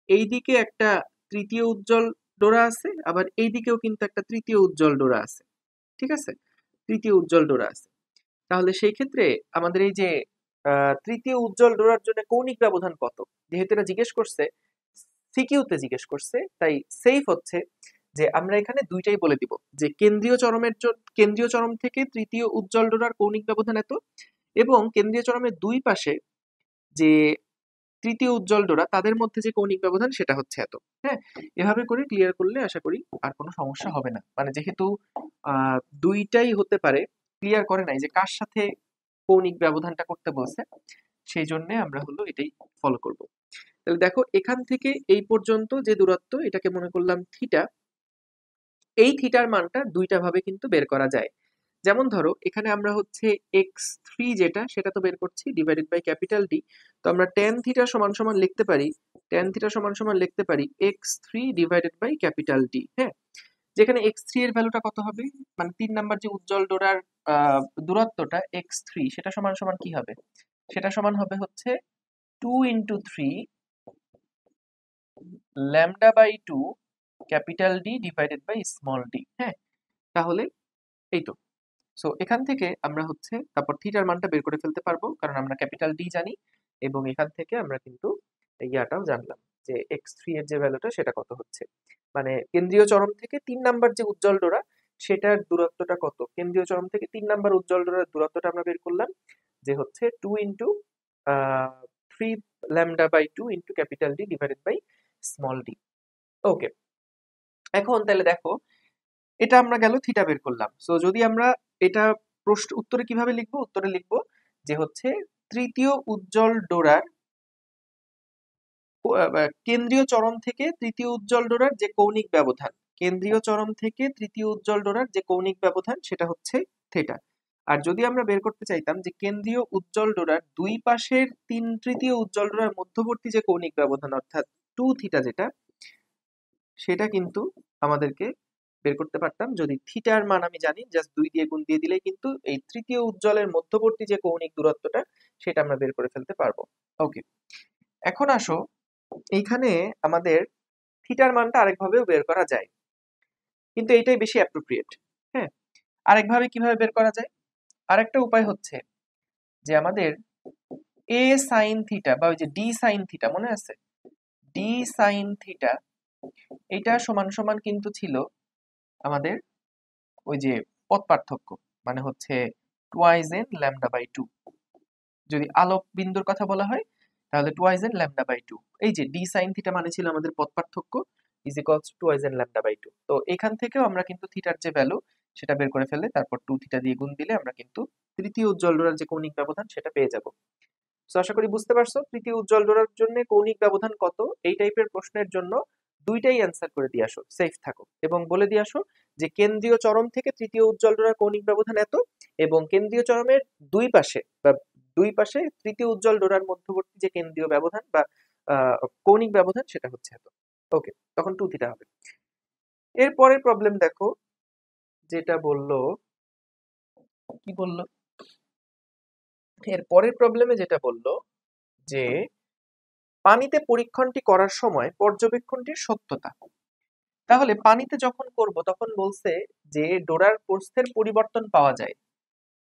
এই দিকে একটা তৃতীয় উজ্জ্বল ডোরা আছে, আবার এই দিকেও কিন্তু একটা তৃতীয় উজ্জ্বল ডোরা আছে, ঠিক আছে, তৃতীয় উজ্জ্বল ডোরা আছে। তাহলে সেই ক্ষেত্রে আমাদের এই যে তৃতীয় উজ্জ্বল ডোরার জন্য কৌণিক ব্যবধান কত, যেহেতু এটা জিজ্ঞেস করছে সিকিউতে জিজ্ঞেস করছে, তাই সেফ হচ্ছে যে আমরা এখানে দুইটাই বলে দিব যে কেন্দ্রীয় চরম থেকে তৃতীয় উজ্জ্বল ডোরার কৌণিক ব্যবধান এত, এবং কেন্দ্রীয় চরমের দুই পাশে যে তৃতীয় উজ্জ্বল ডোরা তাদের মধ্যে যে কৌণিক ব্যবধান সেটা হচ্ছে এত। হ্যাঁ, এভাবে করে ক্লিয়ার করলে আশা করি আর কোনো সমস্যা হবে না। মানে যেহেতু দুইটাই হতে পারে, ক্লিয়ার করে নাই যে কার সাথে কৌণিক ব্যবধানটা করতে বলছে, সেই জন্য আমরা হলো এটাই ফলো করব। তাহলে দেখো এখান থেকে এই পর্যন্ত যে দূরত্ব এটাকে মনে করলাম থিটা, এই থিটার মানটা দুইটা ভাবে কিন্তু বের করা যায়। যেমন ধরো এখানে আমরা হচ্ছে x3 যেটা সেটা তো বের করছি ডিভাইডেড বাই ক্যাপিটাল ডি। তো আমরা tan থিটা সমান সমান লিখতে পারি, tan থিটা সমান সমান লিখতে পারি x3 divided by capital D. হ্যাঁ, যেখানে x3 এর ভ্যালুটা কত হবে, মানে 3 নাম্বার যে উজ্জ্বল ডোরার দূরত্বটা x3 সেটা সমান সমান কি হবে, সেটা সমান হবে হচ্ছে 2 into 3 lambda by 2 capital D divided by small D. হ্যাঁ, তাহলে এই তো। সো এখান থেকে আমরা হচ্ছে তারপর থিটার মানটা বের করে ফেলতে পারবো, কারণ আমরা ক্যাপিটাল ডি জানি, এবং এখান থেকে আমরা কিন্তু ইয়াটাও জানলাম যে x3 এর যে ভ্যালুটা সেটা কত হচ্ছে, মানে কেন্দ্রীয় চরম থেকে 3 নাম্বার যে উজ্জ্বল ডোরা সেটার দূরত্বটা কত, কেন্দ্রীয় চরম থেকে 3 নাম্বার উজ্জ্বল ডোরার দূরত্বটা আমরা বের করলাম যে হচ্ছে 2 into 3 lambda by 2 into capital D divided by small D. Okay, এখন তাহলে দেখো এটা আমরা গেল থিটা বের করলাম। সো যদি আমরা এটা প্রশ্ন উত্তরে কিভাবে লিখবো, উত্তরে লিখবো যে হচ্ছে তৃতীয় উজ্জ্বল ডোরার কেন্দ্রীয় চরম থেকে তৃতীয় উজ্জ্বল ডোরার যে কৌণিক ব্যবধান, কেন্দ্রীয় চরম থেকে তৃতীয় উজ্জ্বল ডোরার যে কৌণিক ব্যবধান সেটা হচ্ছে থিটা। আর যদি আমরা বের করতে চাইতাম যে কেন্দ্রীয় উজ্জ্বল ডোরার দুই পাশের 3/3 উজ্জ্বল ডোরার মধ্যবর্তী যে কৌণিক ব্যবধান অর্থাৎ 2 থিটা যেটা, সেটা কিন্তু আমাদেরকে বের করতে পারতাম যদি থিটার মান আমি জানি, জাস্ট 2 দিয়ে গুণ দিয়ে দিলেই কিন্তু এই তৃতীয় উজ্জ্বলের মধ্যবর্তী যে কৌণিক দূরত্বটা সেটা আমরা বের করে ফেলতে পারবো। ওকে, এখন আসো এইখানে আমাদের থিটার মানটা আরেকভাবেও বের করা যায়, কিন্তু এইটাই বেশি অ্যাপ্রোপ্রিয়েট। হ্যাঁ, আরেকভাবে কিভাবে বের করা যায়, আরেকটা উপায় হচ্ছে যে আমাদের a sin থিটা বা ওই যে d sin থিটা মনে আছে, d sin থিটা এটা সমান সমান কিন্তু ছিল আমাদের ওই যে পথ পার্থক্য, মানে হচ্ছে টুয়াইজ এন ল্যামডা বাই 2। যদি আলোক বিন্দুর কথা বলা হয় তাহলে টুয়াইজ এন ল্যামডা বাই 2, এই যে ডি সাইন থিটা মানে ছিল আমাদের পথ পার্থক্য is equals to twice N lambda by 2। তো এখান থেকেও আমরা কিন্তু থিটার যে ভ্যালু সেটা বের করে ফেলে তারপর 2 থিটা দিয়ে গুণ দিলে আমরা কিন্তু তৃতীয় উজ্জ্বল ডোরার যে কৌণিক ব্যবধান সেটা পেয়ে যাব। তো আশা করি বুঝতে পারছো তৃতীয় উজ্জ্বল ডোরার জন্য কৌণিক ব্যবধান কত, এই টাইপের প্রশ্নের জন্য দুইটাই অ্যান্সার করে দিয়ে আসো, সেফ থাকো, এবং বলে দিয়ে আসো যে কেন্দ্রীয় চরম থেকে তৃতীয় উজ্জ্বল ডোরার কৌণিক ব্যবধান এত, এবং কেন্দ্রীয় চরমের দুই পাশে তৃতীয় উজ্জ্বল ডোরার মধ্যবর্তী যে কেন্দ্রীয় ব্যবধান বা কৌণিক ব্যবধান সেটা হচ্ছে এত। ওকে, তখন 2 থিটা হবে। এরপরের প্রবলেম দেখো, যেটা বললো কি বললো, এর পরের প্রবলেমে যেটা বললো যে পানিতে পরীক্ষণটি করার সময় পর্যবেক্ষণটির সত্যতা। তাহলে পানিতে যখন করব তখন বলছে যে ডোরার প্রস্থের পরিবর্তন পাওয়া যায়।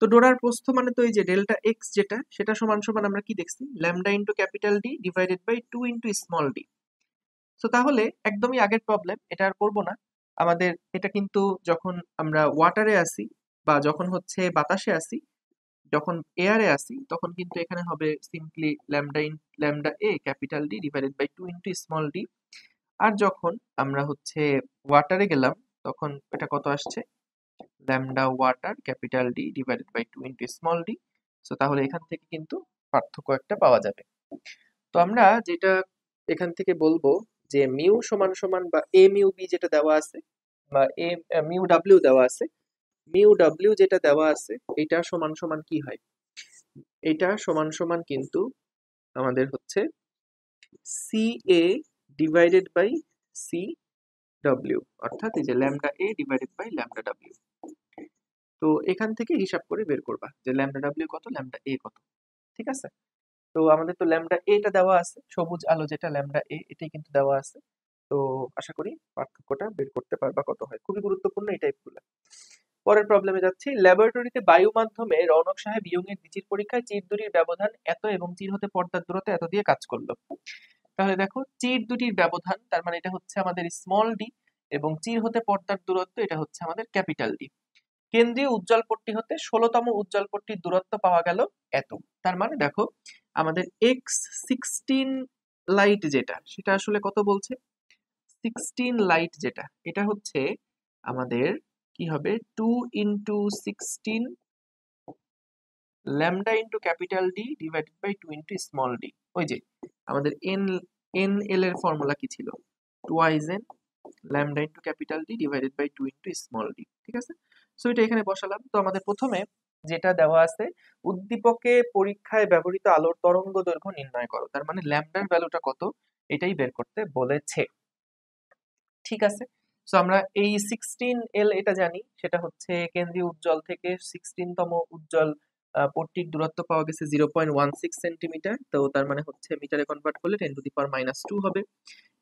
তো ডোরার প্রস্থ মানে তো এই যে ডেল্টা এক্স যেটা, সেটা সমান সমান আমরা কি দেখছি, lambda into capital D divided by 2 into small D. তো তাহলে একদমই আগের প্রবলেম, এটা আর করবো না। আমাদের এটা কিন্তু যখন আমরা ওয়াটারে আসি বা যখন হচ্ছে বাতাসে আসি, যখন এয়ারে আসি, তখন কিন্তু এখানে হবে সিম্পলি ল্যামডা এ capital D divided by 2 into small D. আর যখন আমরা হচ্ছে ওয়াটারে গেলাম, তখন এটা কত আসছে, lambda water capital D divided by 2 into small D. So তাহলে এখান থেকে কিন্তু পার্থক্য একটা পাওয়া যাবে। তো আমরা যেটা এখান থেকে বলবো যে মিউ সমান সমান বা এ মিউ বি যেটা দেওয়া আছে, বা এ মিউ ডাব্লিউ দেওয়া আছে, মিউ ডাব্লিউ যেটা দেওয়া আছে এটা সমান সমান কি হয়, এটা সমান সমান কিন্তু আমাদের হচ্ছে C A divided by C W, অর্থাৎ এই যে lambda A divided by lambda W. তো এখান থেকে হিসাব করে বের করবা যে ল্যামডা ডাব্লিউ কত, ল্যামডা এ কত। ঠিক আছে, তো আমাদের তো ল্যামডা এটা দেওয়া আছে, সবুজ আলো যেটা ল্যামডা এ, এটাই কিন্তু দেওয়া আছে। তো আশা করি পার্থক্যটা বের করতে পারবা কত হয়, খুবই গুরুত্বপূর্ণ এই টাইপগুলো। পরের প্রবলেমে যাচ্ছি। ল্যাবরেটরিতে বায়ু মাধ্যমে রৌনক সাহেব ইয়ং এর দ্বিচির পরীক্ষায় চির দুটির ব্যবধান এত এবং চির হতে পর্দার দূরত্ব এত দিয়ে কাজ করলো। তাহলে দেখো চির দুটির ব্যবধান, তার মানে এটা হচ্ছে আমাদের স্মল ডি, এবং চির হতে পর্দার দূরত্ব এটা হচ্ছে আমাদের ক্যাপিটাল ডি। কেন্দ্রীয় উজ্জ্বল পট্টি হতে 16তম উজ্জ্বল পট্টির দূরত্ব পাওয়া গেল এত। তার মানে দেখো আমাদের x16 লাইট যেটা, সেটা আসলে কত বলছে, 16 লাইট যেটা, এটা হচ্ছে আমাদের কি হবে, 2 into 16 lambda into capital D divided by 2 into small D. ওই যে আমাদের এন এল এর ফর্মুলা কি ছিল, twice N lambda into capital D divided by 2 into small D. ঠিক আছে, সো এটা এখানে বসালাম। তো আমাদের প্রথমে যেটা দেওয়া আছে, উদ্দীপকে পরীক্ষায় ব্যবহৃত আলোর তরঙ্গ দৈর্ঘ্য নির্ণয় করো, তার মানে ল্যামডার ভ্যালুটা কত এটাই বের করতে বলেছে। ঠিক আছে, সো আমরা এই 16 এল এটা জানি, সেটা হচ্ছে কেন্দ্রীয় উজ্জ্বল থেকে 16তম উজ্জ্বল পট্টির দূরত্ব পাওয়া গেছে 0.16 সেন্টিমিটার। তো তার মানে হচ্ছে মিটারে কনভার্ট করলে 10⁻²² হবে।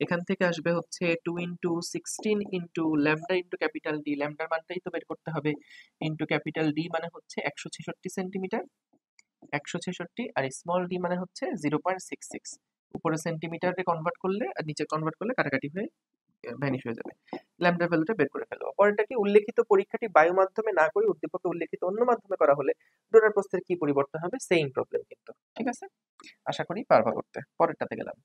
এখান থেকে আসবে হচ্ছে 2 into 16 into lambda into capital D, ল্যামডার মানটাই তো বের করতে হবে, ইন্টু ক্যাপিটাল ডি মানে হচ্ছে 166 সেন্টিমিটার, 166, আর স্মল ডি মানে হচ্ছে 0.66। উপরে সেন্টিমিটারে কনভার্ট করলে আর নিচে কনভার্ট করলে কাটাকাটি হয়ে ভ্যানিশ হয়ে যাবে। ল্যামডা ভ্যালুটা বের করে ফেলবো। পরেরটা কি, উল্লেখিত পরীক্ষাটি বায়ু মাধ্যমে না করে উদ্দীপকে উল্লেখিত অন্য মাধ্যমে করা হলে ডোনার প্রস্থের কি পরিবর্তন হবে, সেম প্রবলেম কিন্তু। ঠিক আছে, আশা করি পারবা করতে। পরেরটাতে গেলাম।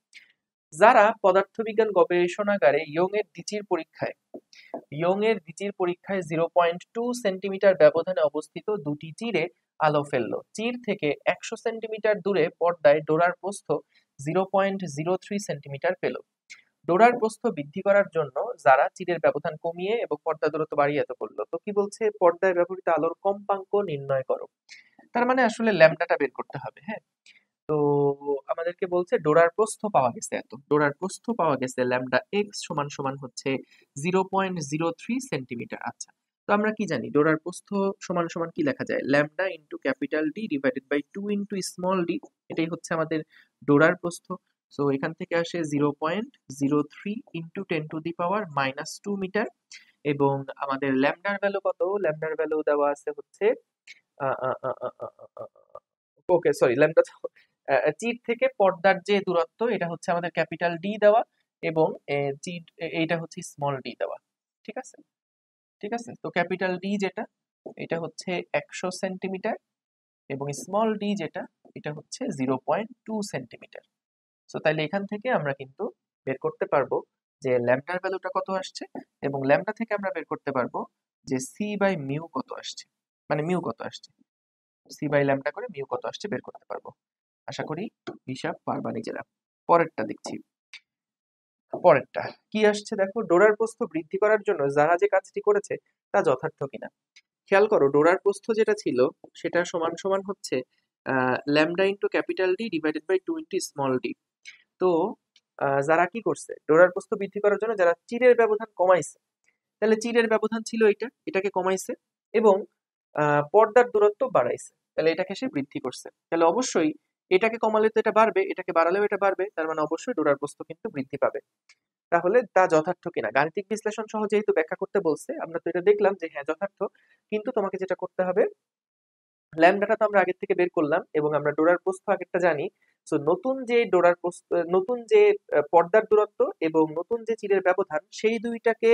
যারা পদার্থবিজ্ঞান গবেষণাগারে ইয়ং এর দ্বিচির পরীক্ষায় 0.2 সেন্টিমিটার ব্যবধানে অবস্থিত দুটি চিরে আলো ফেললো। চির থেকে 100 সেন্টিমিটার দূরে পর্দায় ডোরার প্রস্থ 0.03 সেন্টিমিটার পেল। ডোরার প্রস্থ বৃদ্ধি করার জন্য যারা চিরের ব্যবধান কমিয়ে এবং পর্দা দূরত্ব বাড়িয়ে এত করলো। তো কি বলছে, পর্দায় ব্যবহৃত আলোর কম্পাঙ্ক নির্ণয় করো। তার মানে আসলে ল্যামডাটা বের করতে হবে। হ্যাঁ, তো আমাদেরকে বলছে ডোরার প্রস্থ পাওয়া গেছে এত, ডোরার প্রস্থ পাওয়া গেছে ল্যামডা এক্স সমান সমান হচ্ছে 0.03 সেন্টিমিটার। আচ্ছা, তো আমরা কি জানি ডোরার প্রস্থ সমান সমান কি লেখা যায়, lambda into capital D divided by 2 into small D, এটাই হচ্ছে আমাদের ডোরার প্রস্থ। সো এখান থেকে আসে 0.03 ইন্টু 10⁻²² মিটার। এবং আমাদের ল্যামডার ভ্যালু কত, ল্যামডার ভ্যালু দেওয়া আছে হচ্ছে ওকে সরি, ল্যামডা চির থেকে পর্দার যে দূরত্ব এটা হচ্ছে আমাদের ক্যাপিটাল ডি দেওয়া, এবং চির এইটা হচ্ছে স্মল ডি দেওয়া। ঠিক আছে, ঠিক আছে, তো ক্যাপিটাল ডি যেটা এটা হচ্ছে 100 সেন্টিমিটার, এবং স্মল ডি যেটা এটা হচ্ছে 0.2 সেন্টিমিটার। সো তাইলে এখান থেকে আমরা কিন্তু বের করতে পারবো যে ল্যামডার ভ্যালুটা কত আসছে, এবং ল্যামডা থেকে আমরা বের করতে পারবো যে সি বাই মিউ কত আসছে, মানে মিউ কত আসছে, সি বাই ল্যামডা করে মিউ কত আসছে বের করতে পারবো। আশা করি হিসাব পারবা নিজেরা। পরেরটা দেখছি। পরেরটা কি আসছে দেখো, ডোরার প্রস্থ বৃদ্ধি করার জন্য যারা যে কাজটি করেছে তা যথার্থ কিনা। খেয়াল করো, ডোরার প্রস্থ যেটা ছিল সেটা সমান সমান হচ্ছে lambda into capital D divided by 2 into small D. তো যারা কি করছে, ডোরার প্রস্থ বৃদ্ধি করার জন্য যারা চিরের ব্যবধান কমাইছে, তাহলে চিরের ব্যবধান ছিল এটা, এটাকে কমাইছে, এবং পর্দার দূরত্ব বাড়াইছে, তাহলে এটাকে সে বৃদ্ধি করছে, তাহলে অবশ্যই এটাকে কমালে তো এটা বাড়বে, এটাকে বাড়ালেও এটা বাড়বে, তার মানে অবশ্যই ডোরার প্রস্থ কিন্তু বৃদ্ধি পাবে। তাহলে তা যথার্থ কিনা গাণিতিক বিশ্লেষণ সহ যেহেতু ব্যাখ্যা করতে বলছে, আমরা তো এটা দেখলাম যে হ্যাঁ যথার্থ, কিন্তু তোমাকে যেটা করতে হবে, ল্যামডাটা তো আমরা আগের থেকে বের করলাম এবং আমরা ডোরার প্রস্থ আগেরটা জানি। সো নতুন যে ডোরার প্রস্থ, নতুন যে পর্দার দূরত্ব এবং নতুন যে চিরের ব্যবধান, সেই দুইটাকে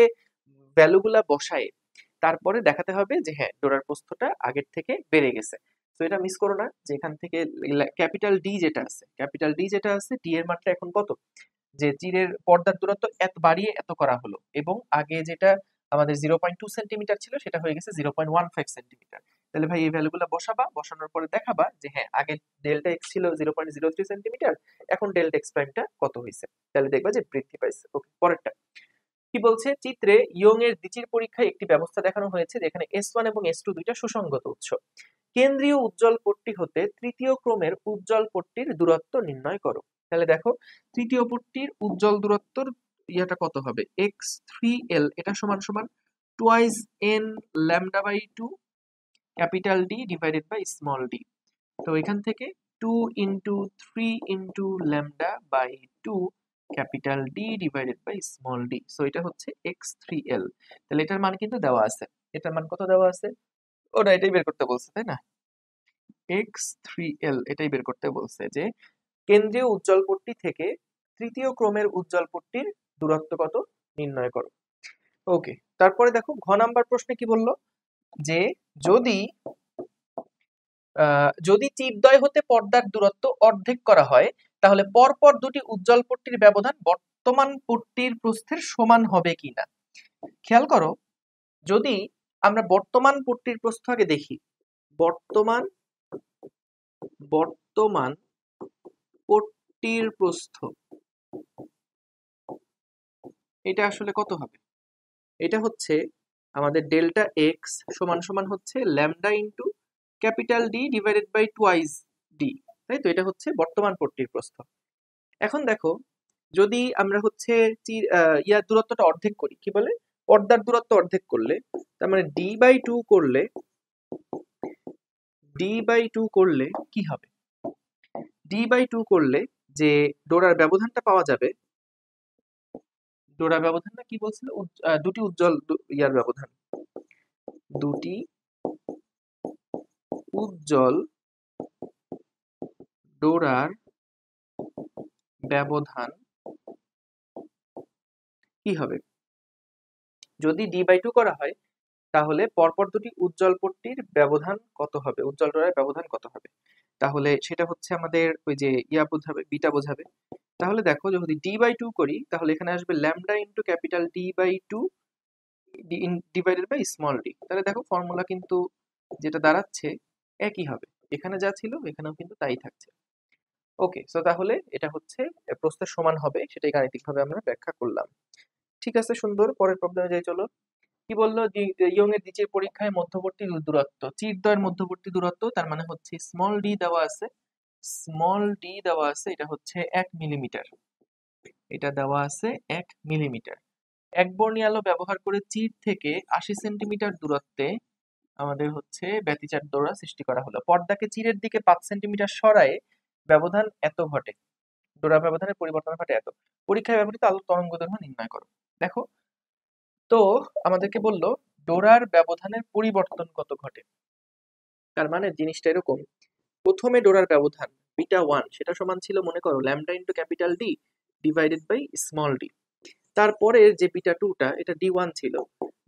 ভ্যালুগুলা বসায় তারপরে দেখাতে হবে যে হ্যাঁ ডোরার প্রস্থটা আগের থেকে বেড়ে গেছে। তো এটা মিস করো না যে এখান থেকে ক্যাপিটাল ডি যেটা আছে, ক্যাপিটাল ডি যেটা আছে, ডি এর মানটা এখন কত, যে চিরের পর্দার দূরত্ব এত বাড়িয়ে এত করা হলো, এবং আগে যেটা আমাদের 0.2 সেন্টিমিটার ছিল সেটা হয়ে গেছে 0.15 সেন্টিমিটার। তাহলে ভাই এই ভ্যালুগুলো বসাবা, বসানোর পরে দেখাবা যে হ্যাঁ আগে ডেল্টা এক্স ছিল 0.03 সেন্টিমিটার, এখন ডেল্টা এক্স প্রাইমটা কত হয়েছে, তাহলে দেখবা যে বৃদ্ধি পাইছে। ওকে, পরেরটা কি বলছে, চিত্রে ইয়ং এর দ্বিতীয় পরীক্ষায় একটি ব্যবস্থা দেখানো হয়েছে যেখানে S1 এবং S2 দুইটা সুসংগত উৎস। কেন্দ্রীয় উজ্জ্বল পট্টি হতে তৃতীয় ক্রমের উজ্জ্বল পট্টির দূরত্ব নির্ণয় করো। তাহলে দেখো তৃতীয় পট্টির উজ্জ্বল দূরত্বর ইয়াটা কত হবে, x3l, এটা সমান সমান twice n lambda by 2 capital D divided by small D. তো এখান থেকে 2 into 3 into lambda by 2 capital D divided by small D. So এটা হচ্ছে x3l। তাহলে এটার মান কিন্তু দেওয়া আছে, এটার মান কত দেওয়া আছে, ওরা এটাই বের করতে বলছে তাই না, x3l এটাই বের করতে বলছে যে কেন্দ্রীয় উজ্জ্বল পট্টি থেকে তৃতীয় ক্রমের উজ্জ্বল পট্টির দূরত্ব কত নির্ণয় করো। ওকে, তারপরে দেখো ঘ নাম্বার প্রশ্নে কি বললো, যে যদি যদি চিরদ্বয় হতে পর্দার দূরত্ব অর্ধেক করা হয় তাহলে পরপর দুটি উজ্জ্বল পট্টির ব্যবধান বর্তমান পট্টির প্রস্থের সমান হবে কিনা। খেয়াল করো, যদি আমরা বর্তমান পট্টির প্রস্থ আগে দেখি, বর্তমান বর্তমান পট্টির প্রস্থ এটা আসলে কত হবে, এটা হচ্ছে আমাদের ডেল্টা এক্স সমান সমান হচ্ছে lambda into capital D divided by twice D, তাই তো, এটা হচ্ছে বর্তমান পট্টির প্রস্থ। এখন দেখো যদি আমরা হচ্ছে ইয়ার দূরত্বটা অর্ধেক করি, কি বলে পর্দার দূরত্ব অর্ধেক করলে, তার মানে ডি বাই টু করলে, ডি বাই টু করলে কি হবে, ডি বাই টু করলে যে ডোরার ব্যবধানটা পাওয়া যাবে, ডোরার ব্যবধানটা কি বলছিল, দুটি উজ্জ্বল ইয়ার ব্যবধান, দুটি উজ্জ্বল ডোরার ব্যবধান কি হবে, যদি ডি বাই টু করা হয় তাহলে পরপর দুটি উজ্জ্বল পট্টির ব্যবধান কত হবে, উজ্জ্বল ডোরার ব্যবধান কত হবে, তাহলে সেটা হচ্ছে আমাদের ওই যে ইয়া বোঝাবে, বিটা বোঝাবে। তাহলে দেখো যদি ডি বাই টু করি তাহলে এখানে আসবে lambda into capital D by two divided by small D. তাহলে দেখো ফর্মুলা কিন্তু যেটা দাঁড়াচ্ছে একই হবে, এখানে যা ছিল এখানেও কিন্তু তাই থাকছে। ওকে, সো তাহলে এটা হচ্ছে প্রস্থের সমান হবে, সেটাই গাণিতিকভাবে আমরা ব্যাখ্যা করলাম। ঠিক আছে, সুন্দর, পরের প্রবলেমে যাই চলো। কি বললো, যে ইয়ং এর দ্বিতীয় পরীক্ষায় মধ্যবর্তী দূরত্ব, চিরদ্বয়ের মধ্যবর্তী দূরত্ব তার মানে হচ্ছে স্মল ডি দেওয়া আছে, স্মল ডি দেওয়া আছে, এটা হচ্ছে 1 মিলিমিটার, এটা দেওয়া আছে 1 মিলিমিটার। এক বর্ণী আলো ব্যবহার করে চির থেকে 80 সেন্টিমিটার দূরত্বে আমাদের হচ্ছে ব্যতিচার দৌড়া সৃষ্টি করা হলো, পর্দাকে চিরের দিকে 5 সেন্টিমিটার সরায়ে ব্যবধান এত ঘটে, ডোরা ব্যবধানের পরিবর্তন ঘটে এত, পরীক্ষায় ব্যবহৃত আলোর তরঙ্গ দৈর্ঘ্য নির্ণয় করো। দেখো তো আমাদেরকে বললো ডোরার ব্যবধানের পরিবর্তন কত ঘটে, তার মানে জিনিসটা এরকম, প্রথমে ডোরার ব্যবধান বিটা 1 সেটা সমান ছিল মনে করো lambda into capital D divided by small D. তারপরে যে বিটা 2টা এটা ডি 1 ছিল,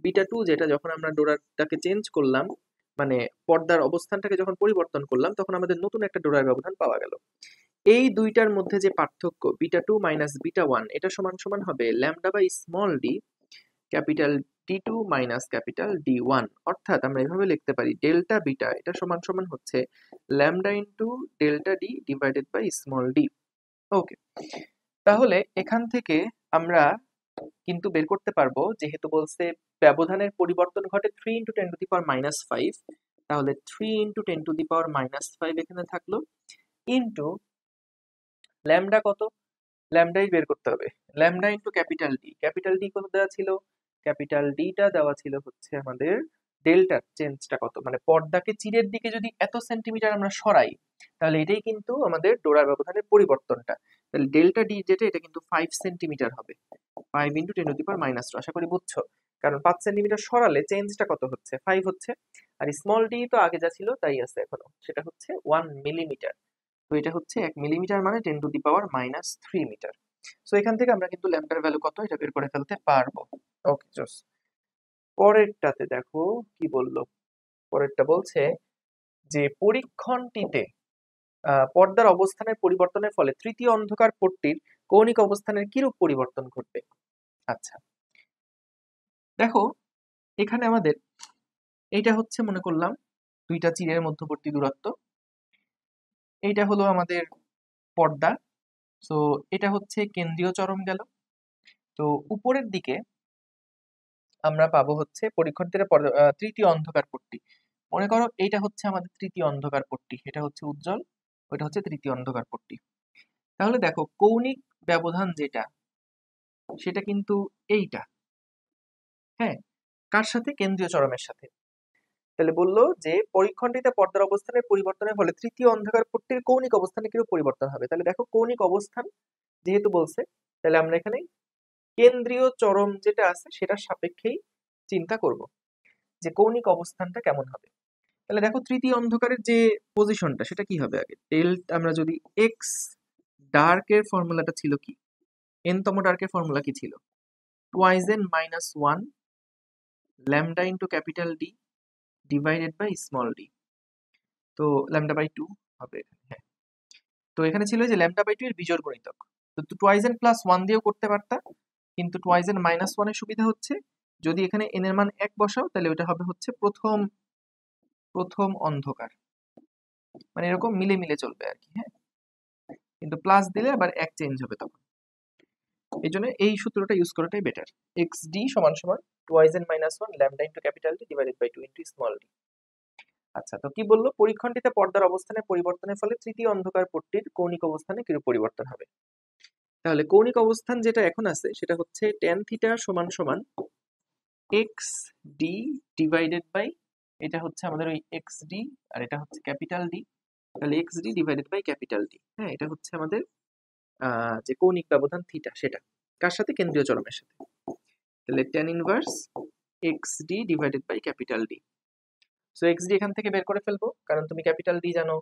বিটা 2 যেটা যখন আমরা ডোরারটাকে চেঞ্জ করলাম, মানে পর্দার অবস্থানটাকে যখন পরিবর্তন করলাম তখন আমাদের নতুন একটা ডোরার ব্যবধান পাওয়া গেল। এই দুইটার মধ্যে যে পার্থক্য বিটা 2 মাইনাস বিটা 1 এটা সমান সমান হবে lambda by small D capital D2 minus capital D1, অর্থাৎ আমরা এভাবে লিখতে পারি ডেল্টা বিটা এটা সমান সমান হচ্ছে lambda into delta D divided by small D. Okay, তাহলে এখান থেকে আমরা কিন্তু বের করতে পারবো, যেহেতু বলছে ব্যবধানের পরিবর্তন ঘটে 3 into 10 to the power minus 5, তাহলে 3 into 10 to the power minus 5 এখানে থাকলো, ইন্টু ল্যামডা কত, ল্যামডাই বের করতে হবে, lambda into capital D, capital D কত দেওয়া ছিল, ক্যাপিটাল ডিটা দেওয়া ছিল হচ্ছে আমাদের ডেল্টার চেঞ্জটা কত, মানে পর্দাকে চিরের দিকে যদি এত সেন্টিমিটার আমরা সরাই তাহলে এটাই কিন্তু আমাদের ডোরার ব্যবধানের পরিবর্তনটা। তাহলে ডেল্টা ডি যেটা এটা কিন্তু 5 সেন্টিমিটার হবে, 5 × 10⁻²। আশা করি বুঝছো, কারণ 5 সেন্টিমিটার সরালে চেঞ্জটা কত হচ্ছে, 5 হচ্ছে। আর স্মল ডি তো আগে যা ছিল তাই আছে এখনো, সেটা হচ্ছে 1 মিলিমিটার। তো এটা হচ্ছে 1 মিলিমিটার মানে 10⁻³ মিটার। সো এখান থেকে আমরা কিন্তু ল্যাম্বডার ভ্যালু কত এটা বের করে ফেলতে পারবো। ওকে, জোস। পরেরটাতে দেখো কি বললো। পরেরটা বলছে যে পরীক্ষণটিতে পর্দার অবস্থানের পরিবর্তনের ফলে তৃতীয় অন্ধকার পট্টির কৌণিক অবস্থানের কিরূপ পরিবর্তন ঘটবে। আচ্ছা, দেখো এখানে আমাদের এইটা হচ্ছে মনে করলাম দুইটা চিরের মধ্যবর্তী দূরত্ব, এইটা হলো আমাদের পর্দা। সো এটা হচ্ছে কেন্দ্রীয় চরম গেল। তো উপরের দিকে আমরা পাবো হচ্ছে পরীক্ষণটির তৃতীয় অন্ধকার পট্টি। মনে করো এইটা হচ্ছে আমাদের তৃতীয় অন্ধকার পট্টি, এটা হচ্ছে উজ্জ্বল, ওইটা হচ্ছে তৃতীয় অন্ধকার পট্টি। তাহলে দেখো কৌণিক ব্যবধান যেটা সেটা কিন্তু এইটা, হ্যাঁ, কার সাথে, কেন্দ্রীয় চরমের সাথে। তাহলে বললো যে পরীক্ষণটিতে পর্দার অবস্থানের পরিবর্তনের ফলে তৃতীয় অন্ধকার পট্টির কৌণিক অবস্থানে কিরূপ পরিবর্তন হবে। তাহলে দেখো কৌণিক অবস্থান যেহেতু বলছে, তাহলে আমরা এখানে কেন্দ্রীয় চরম যেটা আছে সেটার সাপেক্ষেই চিন্তা করব যে কৌণিক অবস্থানটা কেমন হবে। তাহলে দেখো তৃতীয় অন্ধকারের যে পজিশনটা সেটা কি হবে, আগে আমরা যদি এক্স ডার্কের ফর্মুলাটা ছিল কি, এনতম ডার্কের ফর্মুলা কি ছিল, twice N -1 lambda into capital D divided by small D. তো λ/2 হবে, হ্যাঁ। তো এখানে ছিল যে λ/2 এর বিজোড় গুণিতক। তো টুয়াইজেন +1 দিয়েও করতে পারতা, কিন্তু টুয়াইজেন -1 এর সুবিধা হচ্ছে যদি এখানে n এর মান 1 বসাও তাহলে ওটা হবে হচ্ছে প্রথম অন্ধকার, মানে এরকম মিলে মিলে চলবে আর কি, হ্যাঁ। কিন্তু প্লাস দিলে আবার 1 চেঞ্জ হবে তখন। এই জন্য এই সূত্রটা ইউজ করাটাই better. xd = twice N -1 lambda into capital D divided by 2 into small D. আচ্ছা, তো কি বললো, পরীক্ষণটিতে পর্দার অবস্থানের পরিবর্তনের ফলে তৃতীয় অন্ধকার পট্টির কৌণিক অবস্থানে কিরূপ পরিবর্তন হবে। তাহলে কৌণিক অবস্থান যেটা এখন আছে সেটা হচ্ছে tan θ = xd ডিভাইডেড বাই, এটা হচ্ছে আমাদের ওই xd আর এটা হচ্ছে ক্যাপিটাল ডি। তাহলে xd divided by capital D, হ্যাঁ, এটা হচ্ছে আমাদের যে কৌণিক ব্যবধান থিটা, সেটা কার সাথে, কেন্দ্রীয় চরমের সাথে। তাহলে tan inverse xd divided by capital D. So xd এখান থেকে বের করে ফেলবো, কারণ তুমি ক্যাপিটাল ডি জানো,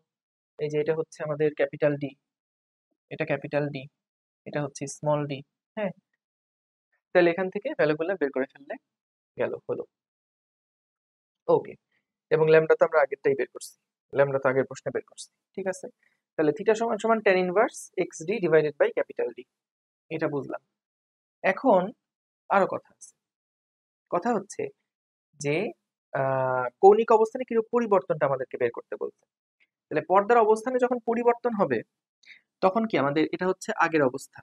এই যে এটা হচ্ছে আমাদের ক্যাপিটাল ডি, এটা ক্যাপিটাল ডি, এটা হচ্ছে স্মল ডি, হ্যাঁ। তাহলে এখান থেকে ভ্যালুগুলো বের করে ফেললে হলো। ওকে, এবং ল্যামডা তো আমরা আগেরটাই বের করছি, ল্যামডা তো আগের প্রশ্নে বের করছি, ঠিক আছে। তাহলে theta = tan inverse xd divided by capital D, এটা বুঝলাম। এখন আরো কথা আছে, কথা হচ্ছে যে কৌণিক অবস্থানে কিরূপ পরিবর্তনটা আমাদেরকে বের করতে বলছে। তাহলে পর্দার অবস্থানে যখন পরিবর্তন হবে তখন কি আমাদের, এটা হচ্ছে আগের অবস্থা,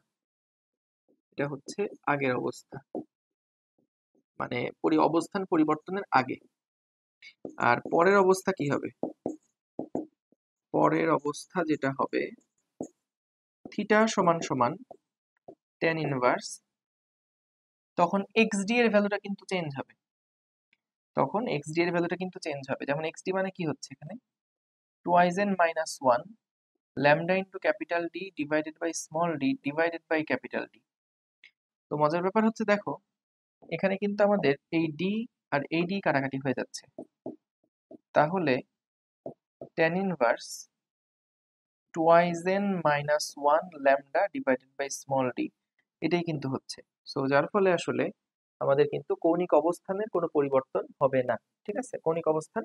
এটা হচ্ছে আগের অবস্থা, মানে অবস্থান পরিবর্তনের আগে। আর পরের অবস্থা কি হবে, পরের অবস্থা যেটা হবে থিটা = tan ইনভার্স, তখন xd এর ভ্যালুটা কিন্তু চেঞ্জ হবে, তখন xd এর ভ্যালুটা কিন্তু চেঞ্জ হবে। যেমন xd মানে কি হচ্ছে এখানে twice N -1 lambda into capital D divided by small D divided by capital D. তো মজার ব্যাপার হচ্ছে দেখো এখানে কিন্তু আমাদের এই ডি আর এই ডি কাটাকাটি হয়ে যাচ্ছে, তাহলে tan ইনভার্স টুয়াইজেন -1 lambda divided by small D, এটাই কিন্তু হচ্ছে। সো যার ফলে আসলে আমাদের কিন্তু কৌণিক অবস্থানের কোনো পরিবর্তন হবে না, ঠিক আছে। কৌণিক অবস্থান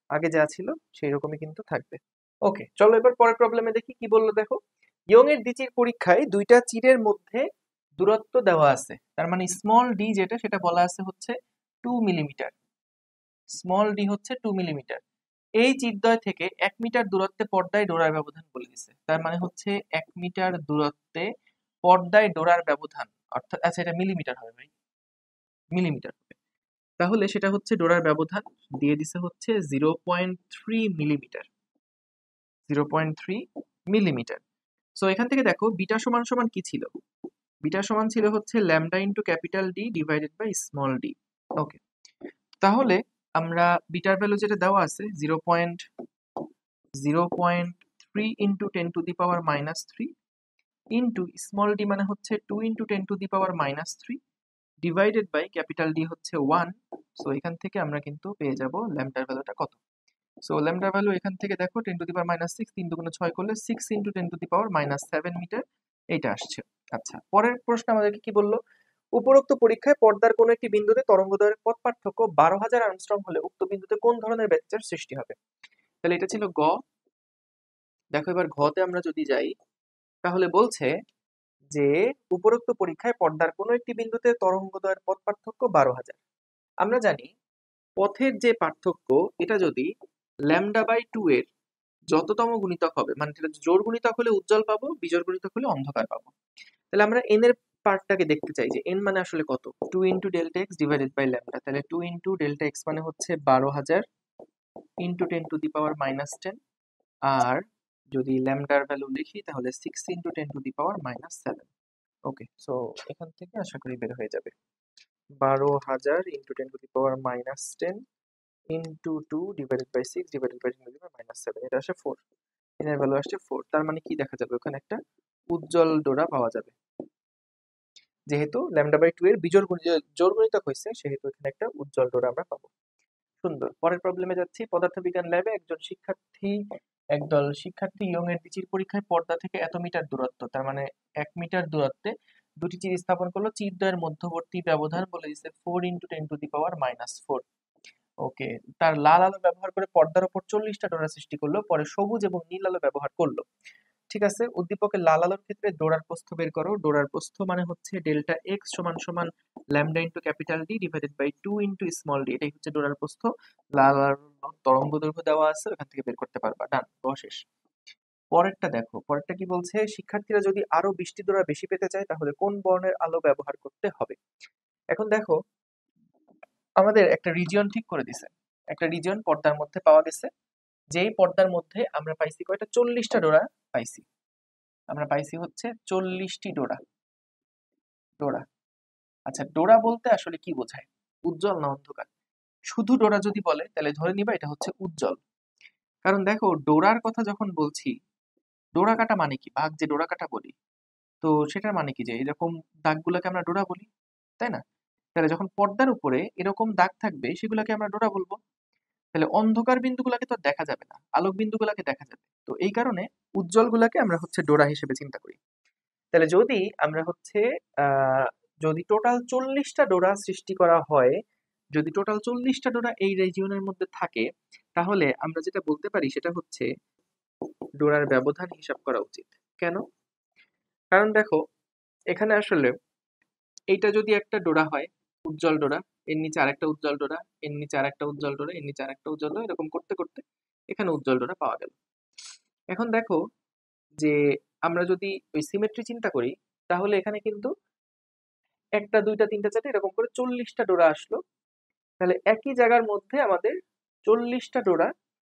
আগে যা ছিল সেই রকমই কিন্তু থাকবে। ওকে, চলো এবার পরের প্রবলেমে দেখি কি বললো। দেখো ইয়ং এর দ্বিচির পরীক্ষায় দুইটা চিরের মধ্যে দূরত্ব দেওয়া আছে, তার মানে স্মল ডি যেটা সেটা বলা আছে হচ্ছে 2 মিলিমিটার, স্মল ডি হচ্ছে 2 মিলিমিটার। এই চিরদ্বয় থেকে 1 মিটার দূরত্বে পর্দায় ডোরার ব্যবধান বলে দিছে, তার মানে হচ্ছে 1 মিটার দূরত্বে পর্দায় ডোরার ব্যবধান, অর্থাৎ আচ্ছা এটা মিলিমিটার হবে ভাই, মিলিমিটার হবে। তাহলে সেটা হচ্ছে ডোরার ব্যবধান দিয়ে দিছে হচ্ছে 0.3 মিলিমিটার, 0.3 মিলিমিটার। সো এখান থেকে দেখো বিটা সমান কি ছিল, বিটা সমান ছিল হচ্ছে lambda into capital D divided by small D. Okay, তাহলে আমরা বিটার ভ্যালু যেটা দেওয়া আছে 0.3 ইন্টু 10⁻³ ইন্টু স্মল ডি মানে হচ্ছে 2 into 10⁻³ divided by capital D হচ্ছে 1। সো এখান থেকে আমরা কিন্তু পেয়ে যাব ল্যামডার ভ্যালুটা কত। সো ল্যামডার ভ্যালু এখান থেকে দেখো 10⁻⁶, 3 দুগুণে 6 করলে 6 ইন্টু 10⁻⁷ মিটার এইটা আসছে। আচ্ছা, পরের প্রশ্ন আমাদেরকে কি বললো, উপরোক্ত পরীক্ষায় পর্দার কোনো একটি বিন্দুতে তরঙ্গদৈর্ঘ্যের পথ পার্থক্য 12,000 আর্মস্ট্রং হলে উক্ত বিন্দুতে কোন ধরনের ব্যাকচার সৃষ্টি হবে। তাহলে এটা ছিল গ। দেখো এবার ঘতে আমরা যদি যাই তাহলে বলছে যে উপরোক্ত পরীক্ষায় পর্দার কোনো একটি বিন্দুতে তরঙ্গদৈর্ঘ্যের পথ পার্থক্য 12,000। আমরা জানি পথের যে পার্থক্য এটা যদি λ/2 এর যততম গুণিতক হবে, মানে এটা জোড় গুণিতক হলে উজ্জ্বল পাবো, বিজোড় গুণিতক হলে অন্ধকার পাবো। তাহলে আমরা এন এর পার্টটাকে দেখতে চাই যে এন মানে আসলে কত, 2 into delta X divided by lambda. তাহলে 2 ইন্টু ডেল্টা এক্স মানে হচ্ছে 12,000 ইন্টু 10⁻⁻10, আর যদি ল্যামডার ভ্যালু লিখি তাহলে 6 ইন্টু 10⁻⁷। ওকে, সো এখান থেকে আশা করি বের হয়ে যাবে 12,000 into 10⁻⁻10 into 2 divided by 6 divided by 10⁻⁷, এটা আসে 4। এর ভ্যালু আসছে 4। তার মানে কি দেখা যাবে, ওখানে একটা উজ্জ্বল ডোরা পাওয়া যাবে। যেহেতু λ/2 এর জোড় গুণিতক হয়েছে সেহেতু এখানে একটা উজ্জ্বল ডোরা আমরা পাবো। সুন্দর। পরের প্রবলেমে যাচ্ছি। পদার্থবিজ্ঞান ল্যাবে একদল শিক্ষার্থী ইয়ং এর বিচির পরীক্ষায় পর্দা থেকে এত মিটার দূরত্ব, তার মানে 1 মিটার দূরত্বে দুটি চির স্থাপন করলো। চিরদ্বয়ের মধ্যবর্তী ব্যবধান বলে দিচ্ছে 4 ইন্টু 10⁻⁻4। ওকে, তার লাল আলো ব্যবহার করে পর্দার উপর 40টা ডোরা সৃষ্টি করলো, পরে সবুজ এবং নীল আলো ব্যবহার করলো। ঠিক আছে, উদ্দীপকের লাল আলোর ক্ষেত্রে ডোরার প্রস্থ বের করো। ডোরার প্রস্থ মানে হচ্ছে ডেল্টা এক্স সমান সমান lambda into capital D divided by 2 into small D, এটাই হচ্ছে ডোরার প্রস্থ। লাল আলোর তরঙ্গ দৈর্ঘ্য দেওয়া আছে, ওখান থেকে বের করতে পারবা। ডান, শেষ। পরেরটা দেখো, পরেরটা কি বলছে, শিক্ষার্থীরা যদি আরো 20টি ডোরা বেশি পেতে চায় তাহলে কোন বর্ণের আলো ব্যবহার করতে হবে। এখন দেখো আমাদের একটা রিজিয়ন ঠিক করে দিছে, একটা রিজিয়ন পর্দার মধ্যে পাওয়া গেছে, যেই পর্দার মধ্যে আমরা পাইছি কয়টা, 40টা ডোরা পাইছি। আমরা পাইছি হচ্ছে 40টি ডোরা। ডোরা, আচ্ছা ডোরা বলতে আসলে কি বোঝায়, উজ্জ্বল না অন্ধকার? শুধু ডোরা যদি বলে তাহলে ধরে নিবা এটা হচ্ছে উজ্জ্বল। কারণ দেখো ডোরার কথা যখন বলছি, ডোরা কাটা মানে কি, ভাগ যে ডোরা কাটা বলি, তো সেটার মানে কি যে এরকম দাগগুলোকে আমরা ডোরা বলি, তাই না? তাহলে যখন পর্দার উপরে এরকম দাগ থাকবে সেগুলোকে আমরা ডোরা বলবো। তাহলে অন্ধকার বিন্দুগুলোকে তো দেখা যাবে না, আলোক বিন্দুগুলোকে দেখা যাবে। তো এই কারণে উজ্জ্বল গুলাকে আমরা হচ্ছে ডোরা হিসেবে চিন্তা করি। তাহলে যদি আমরা হচ্ছে যদি টোটাল 40টা ডোরা সৃষ্টি করা হয়, যদি টোটাল 40টা ডোরা এই রিজিয়নের মধ্যে থাকে, তাহলে আমরা যেটা বলতে পারি সেটা হচ্ছে ডোরার ব্যবধান হিসাব করা উচিত। কেন? কারণ দেখো এখানে আসলে এইটা যদি একটা ডোরা হয়, উজ্জ্বল ডোরা, এর নিচে আরেকটা উজ্জ্বল ডোরা, এর নিচে আরেকটা উজ্জ্বল ডোরা, এর নিচে আরেকটা উজ্জ্বল ডোরা, এরকম করতে করতে এখানে উজ্জ্বল ডোরা পাওয়া গেল। এখন দেখো যে আমরা যদি ওই সিমেট্রি চিন্তা করি তাহলে এখানে কিন্তু একটা দুইটা তিনটা চারটা এরকম করে 40টা ডোরা আসলো। তাহলে একই জায়গার মধ্যে আমাদের 40টা ডোরা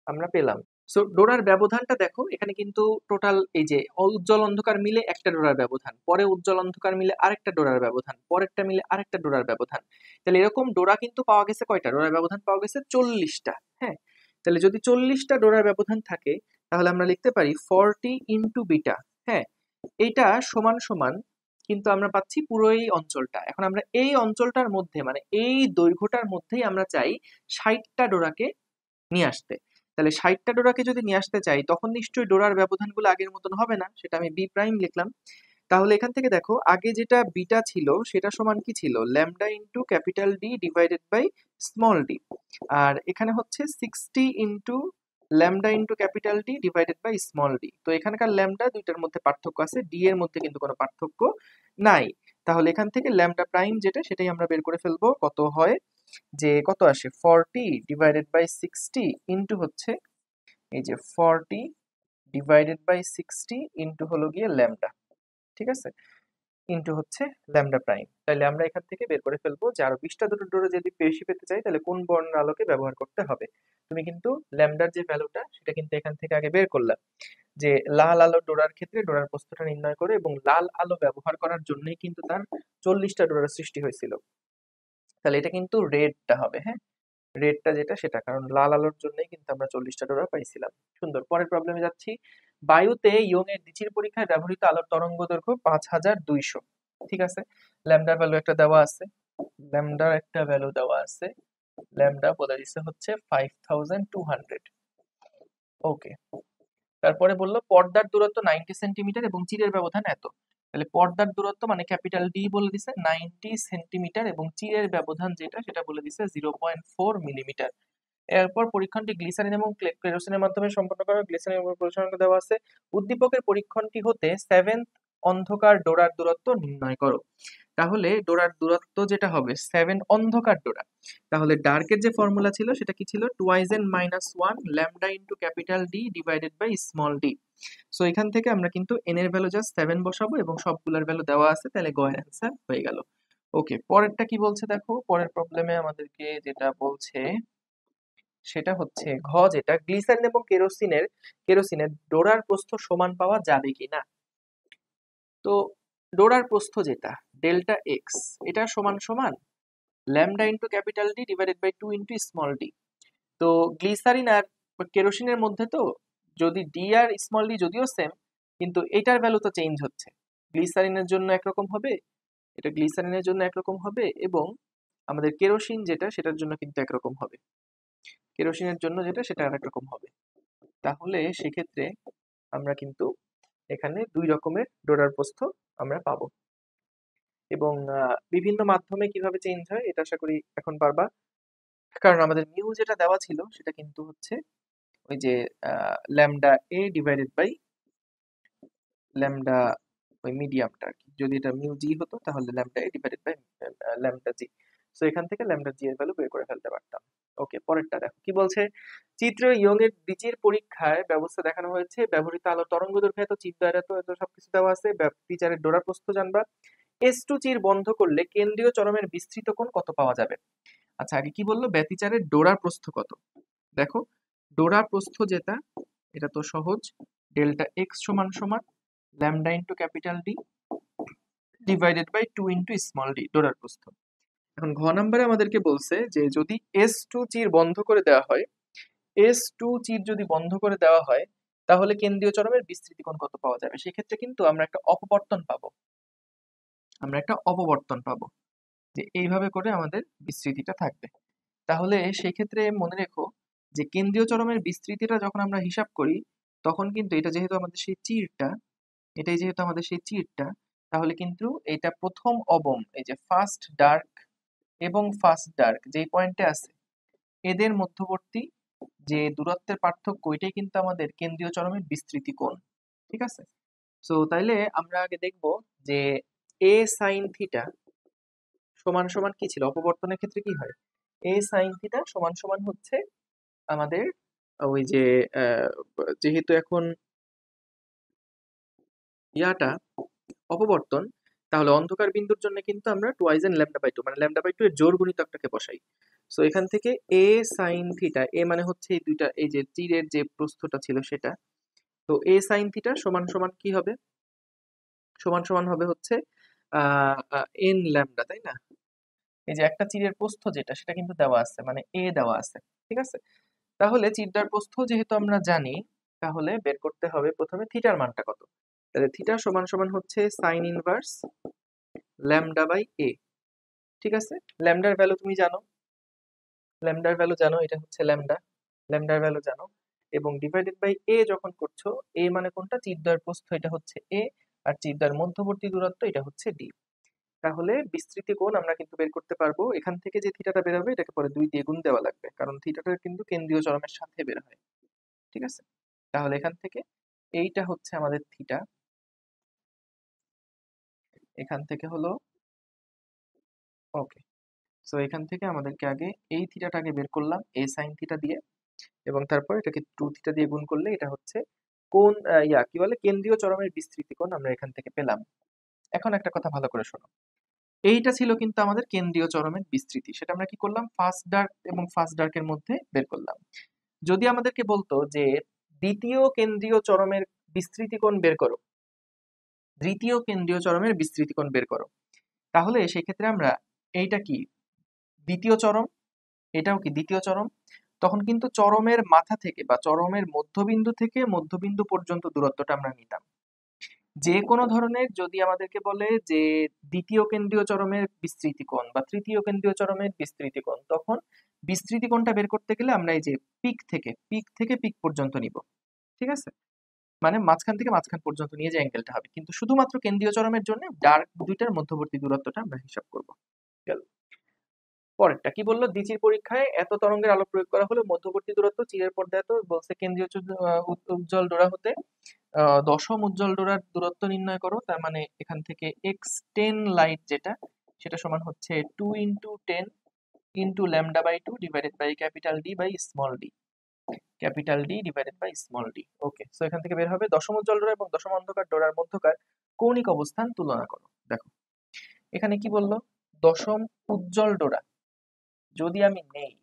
আমরা পেলাম। সো ডোরার ব্যবধানটা দেখো, এখানে কিন্তু টোটাল এই যে উজ্জ্বল অন্ধকার মিলে একটা ডোরার ব্যবধান, পরে উজ্জ্বল অন্ধকার মিলে আরেকটা ডোরার ব্যবধান, পরেরটা মিলে আরেকটা ডোরার ব্যবধান। তাহলে এরকম ডোরা কিন্তু পাওয়া গেছে কয়টা, ডোরার ব্যবধান পাওয়া গেছে 40টা। হ্যাঁ, তাহলে যদি 40টা ডোরার ব্যবধান থাকে তাহলে আমরা লিখতে পারি 40 ইন্টু বিটা। হ্যাঁ, এইটা সমান সমান কিন্তু আমরা পাচ্ছি পুরো এই অঞ্চলটা। এখন আমরা এই অঞ্চলটার মধ্যে মানে এই দৈর্ঘ্যটার মধ্যেই আমরা চাই 60টা ডোরাকে নিয়ে আসতে। তাহলে 60টা ডোরাকে যদি নিয়ে আসতে চাই তখন নিশ্চয়ই ডোরার ব্যবধানগুলো আগের মতন হবে না, সেটা আমি বি প্রাইম লিখলাম। তাহলে এখান থেকে দেখো আগে যেটা বিটা ছিল সেটা সমান কি ছিল, lambda into capital D divided by small D, আর এখানে হচ্ছে 60 into lambda into capital D divided by small D. তো এখানকার ল্যামডা দুইটার মধ্যে পার্থক্য আছে, ডি এর মধ্যে কিন্তু কোনো পার্থক্য নাই। তাহলে এখান থেকে ল্যামডা প্রাইম যেটা সেটাই আমরা বের করে ফেলবো, কত হয় যে কত আসে 40 ডিভাইডেড বাই 60 ইন্টু হচ্ছে এই যে 40 ডিভাইডেড বাই 60 ইন্টু হলো গিয়ে ল্যামডা, ঠিক আছে, ইন্টু হচ্ছে ল্যামডা প্রাইম। তাহলে আমরা এখান থেকে বের করে ফেলবো যে আরো 20টা দুটো ডোরে যদি বেশি পেতে চাই তাহলে কোন বর্ণের আলোকে ব্যবহার করতে হবে। তুমি কিন্তু ল্যামডার যে ভ্যালুটা সেটা কিন্তু এখান থেকে আগে বের করলাম, যে লাল আলো ডোরার ক্ষেত্রে ডোরার প্রস্থটা নির্ণয় করে, এবং লাল আলো ব্যবহার করার জন্যই কিন্তু তার 40টা ডোরার সৃষ্টি হয়েছিল। তাহলে এটা কিন্তু রেডটা হবে। হ্যাঁ, রেডটা যেটা সেটা, কারণ লাল আলোর জন্যই কিন্তু আমরা 40টা ডোরা পাইছিলাম। সুন্দর। পরের প্রবলেমে যাচ্ছি। বায়ুতে ইয়ং এর দ্বিচির পরীক্ষায় ব্যবহৃত আলোর তরঙ্গ দৈর্ঘ্য 5200। ঠিক আছে, ল্যামডার ভ্যালু একটা দেওয়া আছে, ল্যামডার একটা ভ্যালু দেওয়া আছে, ল্যামডা বলে দিচ্ছে হচ্ছে 5200। ওকে, তারপরে বললো পর্দার দূরত্ব 90 সেন্টিমিটার এবং চিরের ব্যবধান এত। তাহলে পর্দার দূরত্ব মানে ক্যাপিটাল ডি বলে দিছে 90 সেন্টিমিটার এবং চিরের ব্যবধান যেটা সেটা বলে দিছে 0.4 মিলিমিটার। এরপর পরীক্ষণটি গ্লিসারিন এবং কেরোসিনের মাধ্যমে সম্পন্ন করা। গ্লিসারিন পরিচালনা দেওয়া আছে। উদ্দীপকের পরীক্ষণটি হতে 7th অন্ধকার ডোরার দূরত্ব নির্ণয় করো। তাহলে ডোরার দূরত্ব যেটা হবে 7 অন্ধকার ডোরা, তাহলে ডার্কের যে ফর্মুলা ছিল সেটা কি ছিল, 2n-1 lambda into capital D divided by small D. So এখান থেকে আমরা কিন্তু এন এর ভ্যালু জাস্ট 7 বসাবো এবং সবগুলোর ভ্যালু দেওয়া আছে, তাহলে গয়ের অ্যান্সার হয়ে গেল। ওকে, পরেরটা কি বলছে দেখো। পরের প্রবলেমে আমাদেরকে যেটা বলছে সেটা হচ্ছে ঘ, যেটা গ্লিসারিন এবং কেরোসিনের ডোরার প্রস্থ সমান পাওয়া যাবে কিনা। তো ডোরার প্রস্থ যেটা ডেল্টা এক্স, এটা সমান সমান lambda into capital D divided by 2 into small D. তো গ্লিসারিন আর কেরোসিনের মধ্যে তো যদি ডি আর স্মল ডি যদিও সেম, কিন্তু এটার ভ্যালু তো চেঞ্জ হচ্ছে। গ্লিসারিনের জন্য একরকম হবে, এটা গ্লিসারিনের জন্য একরকম হবে, এবং আমাদের কেরোসিন যেটা সেটার জন্য কিন্তু একরকম হবে, কেরোসিনের জন্য যেটা সেটা আরেক রকম হবে। তাহলে সেক্ষেত্রে আমরা কিন্তু এখানে দুই রকমের ডোরার প্রস্থ আমরা পাবো, এবং বিভিন্ন মাধ্যমে কিভাবে চেঞ্জ হয় এটা আশা করি এখন পারবা, কারণ আমাদের মিউ যেটা দেওয়া ছিল সেটা কিন্তু হচ্ছে ওই যে lambda A divided by lambda ওই মিডিয়ামটা আর কি। যদি এটা মিউ জি হতো তাহলে lambda A divided by lambda G. So এখান থেকে ল্যামডা জি এর ভ্যালু বের করে ফেলতে পারতাম। ওকে, পরেরটা দেখো কি বলছে। চিত্র ইয়ং এর দ্বিচির পরীক্ষায় ব্যবস্থা দেখানো হয়েছে। ব্যবহৃত আলোর তরঙ্গ দৈর্ঘ্য এত, চির দ্বয়ের এত সবকিছু দেওয়া আছে। বিচারের ডোরা প্রস্থ জানবা। S2 চির বন্ধ করলে কেন্দ্রীয় চরমের বিস্তৃত কোণ কত পাওয়া যাবে। আচ্ছা, আগে কি বললো, ব্যতিচারের ডোরার প্রস্থ কত। দেখো ডোরার প্রস্থ যেটা, এটা তো সহজ, ডেল্টা এক্স সমান সমান lambda into capital D divided by 2 into small D, ডোরার প্রস্থ। এখন ঘ নম্বরে আমাদেরকে বলছে যে যদি S2 চির বন্ধ করে দেওয়া হয়, S2 চির যদি বন্ধ করে দেওয়া হয় তাহলে কেন্দ্রীয় চরমের বিস্তৃতি কোণ কত পাওয়া যাবে। সেক্ষেত্রে কিন্তু আমরা একটা অপবর্তন পাবো, যে এইভাবে করে আমাদের বিস্তৃতিটা থাকবে। তাহলে সেই ক্ষেত্রে মনে রেখো যে কেন্দ্রীয় চরমের বিস্তৃতিটা যখন আমরা হিসাব করি তখন কিন্তু এটা যেহেতু আমাদের সেই চিরটা, এটাই যেহেতু আমাদের সেই চিরটা, তাহলে কিন্তু এটা প্রথম অবম, এই যে ফার্স্ট ডার্ক এবং ফার্স্ট ডার্ক যেই পয়েন্টে আছে এদের মধ্যবর্তী যে দূরত্বের পার্থক্য, এটাই কিন্তু আমাদের কেন্দ্রীয় চরমের বিস্তৃতি কোণ। ঠিক আছে, সো তাইলে আমরা আগে দেখব যে এ সাইন থিটা সমান সমান কি ছিল, অপবর্তনের ক্ষেত্রে কি হয়, এ সাইন থিটা সমান সমান হচ্ছে আমাদের ওই যে যেহেতু এখন ইয়াটা অপবর্তন, তাহলে অন্ধকার বিন্দুর জন্য কিন্তু আমরা টুয়াইজেন ল্যামডা বাই টু মানে ল্যামডা বাই টু এর জোর গুণিতকটাকে বসাই। সো এখান থেকে এ সাইন থিটা, এ মানে হচ্ছে এই দুইটা, এই যে তীরের যে প্রস্থটা ছিল সেটা, তো এ সাইন থিটা সমান সমান কি হবে, সমান সমান হবে হচ্ছে এন ল্যামডা, তাই না। এই যে একটা তীরের প্রস্থ যেটা সেটা কিন্তু দেওয়া আছে, মানে এ দেওয়া আছে। ঠিক আছে, তাহলে চিরটার প্রস্থ যেহেতু আমরা জানি, তাহলে বের করতে হবে প্রথমে থিটার মানটা কত। তাহলে থিটা সমান সমান হচ্ছে সাইন ইনভার্স ল্যামডা বাই এ। ঠিক আছে, ল্যামডার ভ্যালু তুমি জানো, এটা হচ্ছে ল্যামডা, ল্যামডার ভ্যালু জানো, এবং ডিভাইডেড বাই এ যখন করছো, এ মানে কোনটা, চিরদ্বয়ের প্রস্থ এটা হচ্ছে এ, আর চিরদ্বয়ের মধ্যবর্তী দূরত্ব এটা হচ্ছে ডি। তাহলে বিস্তৃতি কোণ আমরা কিন্তু বের করতে পারবো। এখান থেকে যে থিটাটা বের হবে এটাকে পরে 2 দিয়ে গুণ দেওয়া লাগবে, কারণ থিটাটা কিন্তু কেন্দ্রীয় চরমের সাথে বের হয়। ঠিক আছে, তাহলে এখান থেকে এইটা হচ্ছে আমাদের থিটা, এখান থেকে হলো, ওকে, সো এখান থেকে আমাদেরকে আগে এই থিটাটাকে বের করলাম এ সাইন থিটা দিয়ে, এবং তারপর এটাকে 2 থিটা দিয়ে গুণ করলে এটা হচ্ছে কোন কি বলে, কেন্দ্রীয় চরমের বিস্তৃতি কোণ আমরা এখান থেকে পেলাম। এখন একটা কথা ভালো করে শোনো, এইটা ছিল কিন্তু আমাদের কেন্দ্রীয় চরমের বিস্তৃতি, সেটা আমরা কি করলাম, ফার্স্ট ডার্ক এবং ফার্স্ট ডার্কের মধ্যে বের করলাম। যদি আমাদেরকে বলতো যে দ্বিতীয় কেন্দ্রীয় চরমের বিস্তৃতি কোণ বের করো, দ্বিতীয় কেন্দ্রীয় চরমের বিস্তৃতি কোণ বের করো, তাহলে সেই ক্ষেত্রে আমরা এইটা কি দ্বিতীয় চরম, এটাও কি দ্বিতীয় চরম, তখন কিন্তু চরমের মাথা থেকে বা চরমের মধ্যবিন্দু থেকে মধ্যবিন্দু পর্যন্ত দূরত্বটা আমরা নিতাম। যে কোনো ধরনের যদি আমাদেরকে বলে যে দ্বিতীয় কেন্দ্রীয় চরমের বিস্তৃতি কোণ বা তৃতীয় কেন্দ্রীয় চরমের বিস্তৃতি কোণ, তখন বিস্তৃতি কোণটা বের করতে গেলে আমরা এই যে পিক থেকে পিক পর্যন্ত নিব। ঠিক আছে, মানে মাঝখান থেকে মাঝখান পর্যন্ত নিয়ে যে অ্যাঙ্গেলটা হবে, কিন্তু শুধুমাত্র কেন্দ্রীয় চরমের জন্য ডার্ক দুইটার মধ্যবর্তী দূরত্বটা আমরা হিসাব করব। গেল। পরেরটা কি বললো, দ্বিচির পরীক্ষায় এত তরঙ্গের আলো প্রয়োগ করা হলে মধ্যবর্তী দূরত্ব চিরের পর্দা এত, বলছে কেন্দ্রীয় উজ্জ্বল ডোরা হতে দশম উজ্জ্বল ডোরার দূরত্ব নির্ণয় করো। তার মানে এখান থেকে x10 লাইট যেটা, সেটা সমান হচ্ছে 2 × 10 × λ/2 divided by capital D by small D, capital D divided by small D. Okay, so এখান থেকে বের হবে দশম উজ্জ্বল ডোরা এবং দশম অন্ধকার ডোরার মধ্যকার কৌণিক অবস্থান তুলনা করো। দেখো এখানে কি বললো, দশম উজ্জ্বল ডোরা যদি আমি নেই,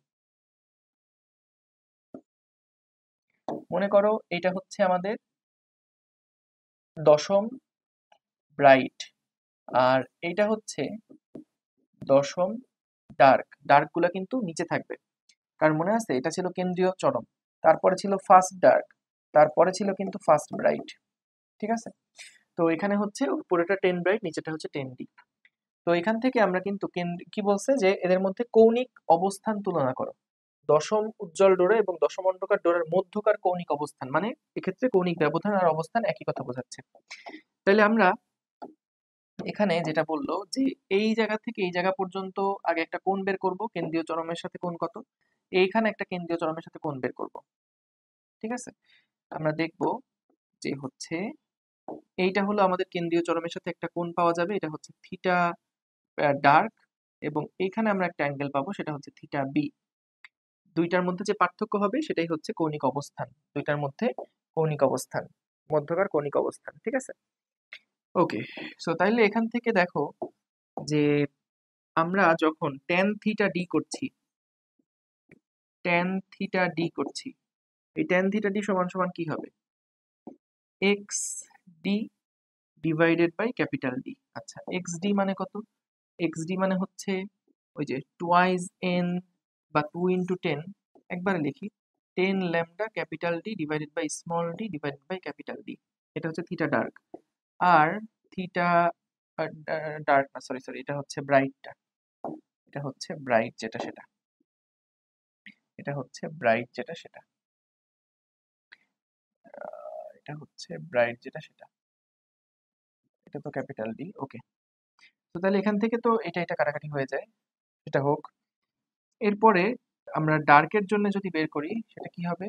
মনে করো এটা হচ্ছে আমাদের দশম ব্রাইট আর এইটা হচ্ছে দশম ডার্ক। ডার্ক গুলা কিন্তু নিচে থাকবে, কারণ মনে আছে এটা ছিল কেন্দ্রীয় চরম, তারপরে ছিল ফার্স্ট ডার্ক, তারপরে ছিল কিন্তু ফার্স্ট ব্রাইট। ঠিক আছে, তো এখানে হচ্ছে উপরেটা 10 ব্রাইট, নিচেটা হচ্ছে 10 ডিপ। তো এখান থেকে আমরা কিন্তু কি বলছে যে এদের মধ্যে কৌণিক অবস্থান তুলনা করো। দশম উজ্জ্বল ডোরা এবং দশম অন্ধকার ডোরার মধ্যকার কৌণিক অবস্থান, মানে এক্ষেত্রে কৌণিক ব্যবধান আর অবস্থান একই কথা বোঝাচ্ছে। তাহলে আমরা এখানে যেটা বললো যে এই জায়গা থেকে এই জায়গা পর্যন্ত আগে একটা কোণ বের করব, কেন্দ্রীয় চরমের সাথে কোণ কত, এইখানে একটা কেন্দ্রীয় চরমের সাথে কোণ বের করব। ঠিক আছে, আমরা দেখব যে হচ্ছে এইটা হলো আমাদের কেন্দ্রীয় চরমের সাথে একটা কোণ পাওয়া যাবে, এটা হচ্ছে থিটা ডার্ক, এবং এইখানে আমরা একটা অ্যাঙ্গেল পাবো, সেটা হচ্ছে থিটা বি। দুইটার মধ্যে যে পার্থক্য হবে সেটাই হচ্ছে কৌণিক অবস্থান, দুইটার মধ্যে কৌণিক অবস্থান, মধ্যকার কৌণিক অবস্থান। ঠিক আছে, ওকে। সো তাইলে এখান থেকে দেখো যে আমরা যখন tan থিটা ডি করছি, tan থিটা ডি করছি, এই tan থিটা ডি সমান সমান কি হবে, X D divided by capital D. আচ্ছা, এক্স ডি মানে কত, এক্স ডি মানে হচ্ছে ওই যে টুয়াইজ এন বা 2 × 10, একবারে লিখি 10 lambda capital D divided by small D divided by capital D. এটা হচ্ছে থিটা ডার্ক। আর থিটা ডার্ক না, সরি সরি, এটা হচ্ছে ব্রাইটটা, এটা হচ্ছে ব্রাইট যেটা সেটা, এটা হচ্ছে ব্রাইট যেটা সেটা, এটা হচ্ছে ব্রাইট যেটা সেটা, এটা তো ক্যাপিটাল ডি। ওকে, তো তাহলে এখান থেকে তো এটা কাটাকাটি হয়ে যায়, এটা হোক। এরপরে আমরা ডার্কের জন্য যদি বের করি সেটা কি হবে,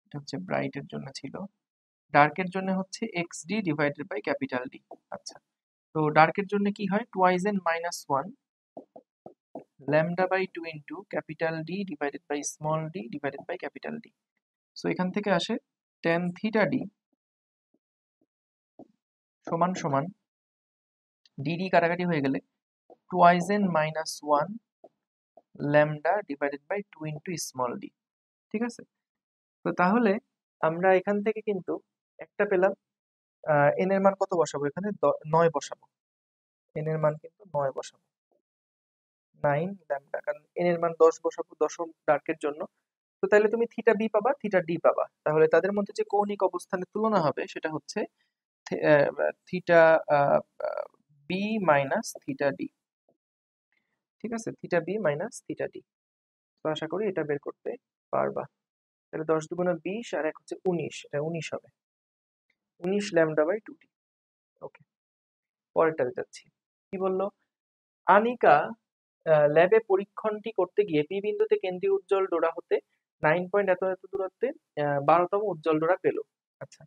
এটা হচ্ছে ব্রাইটের জন্য ছিল, ডার্কের জন্য হচ্ছে X D divided by capital D. আচ্ছা, তো ডার্কের জন্য কি হয়, twice N -1 lambda by 2 into capital D divided by small D divided by capital D. So এখান থেকে আসে tan থিটা ডি সমান সমান ডিডি কাটাকাটি হয়ে গেলে twice N -1 lambda divided by 2 into small D. ঠিক আছে, তো তাহলে আমরা এখান থেকে কিন্তু একটা পেলাম, এন এর মান কত বসাবো এখানে, 9 বসাবো, এন এর মান কিন্তু 9 বসাবো, 9 ল্যামডা, কারণ এন এর মান 10 বসাবো দশম ডার্কের জন্য। তো তাহলে তুমি থিটা বি পাবা, থিটা ডি পাবা, তাহলে তাদের মধ্যে যে কৌণিক অবস্থানের তুলনা হবে সেটা হচ্ছে theta B minus theta D. ঠিক আছে, theta B minus theta D. তো আশা করি এটা বের করতে পারবা। তাহলে 10 × 2 = 20 আর এক হচ্ছে 19, এটা 19 হবে, 19 ল্যামডা বাই 2 ডি। ওকে, পরেরটাতে যাচ্ছি। কি বললো, আনিকা ল্যাবে পরীক্ষণটি করতে গিয়ে পি বিন্দুতে কেন্দ্রীয় উজ্জ্বল ডোরা হতে 9 পয়েন্ট এত এত দূরত্বে 12তম উজ্জ্বল ডোরা পেল। আচ্ছা,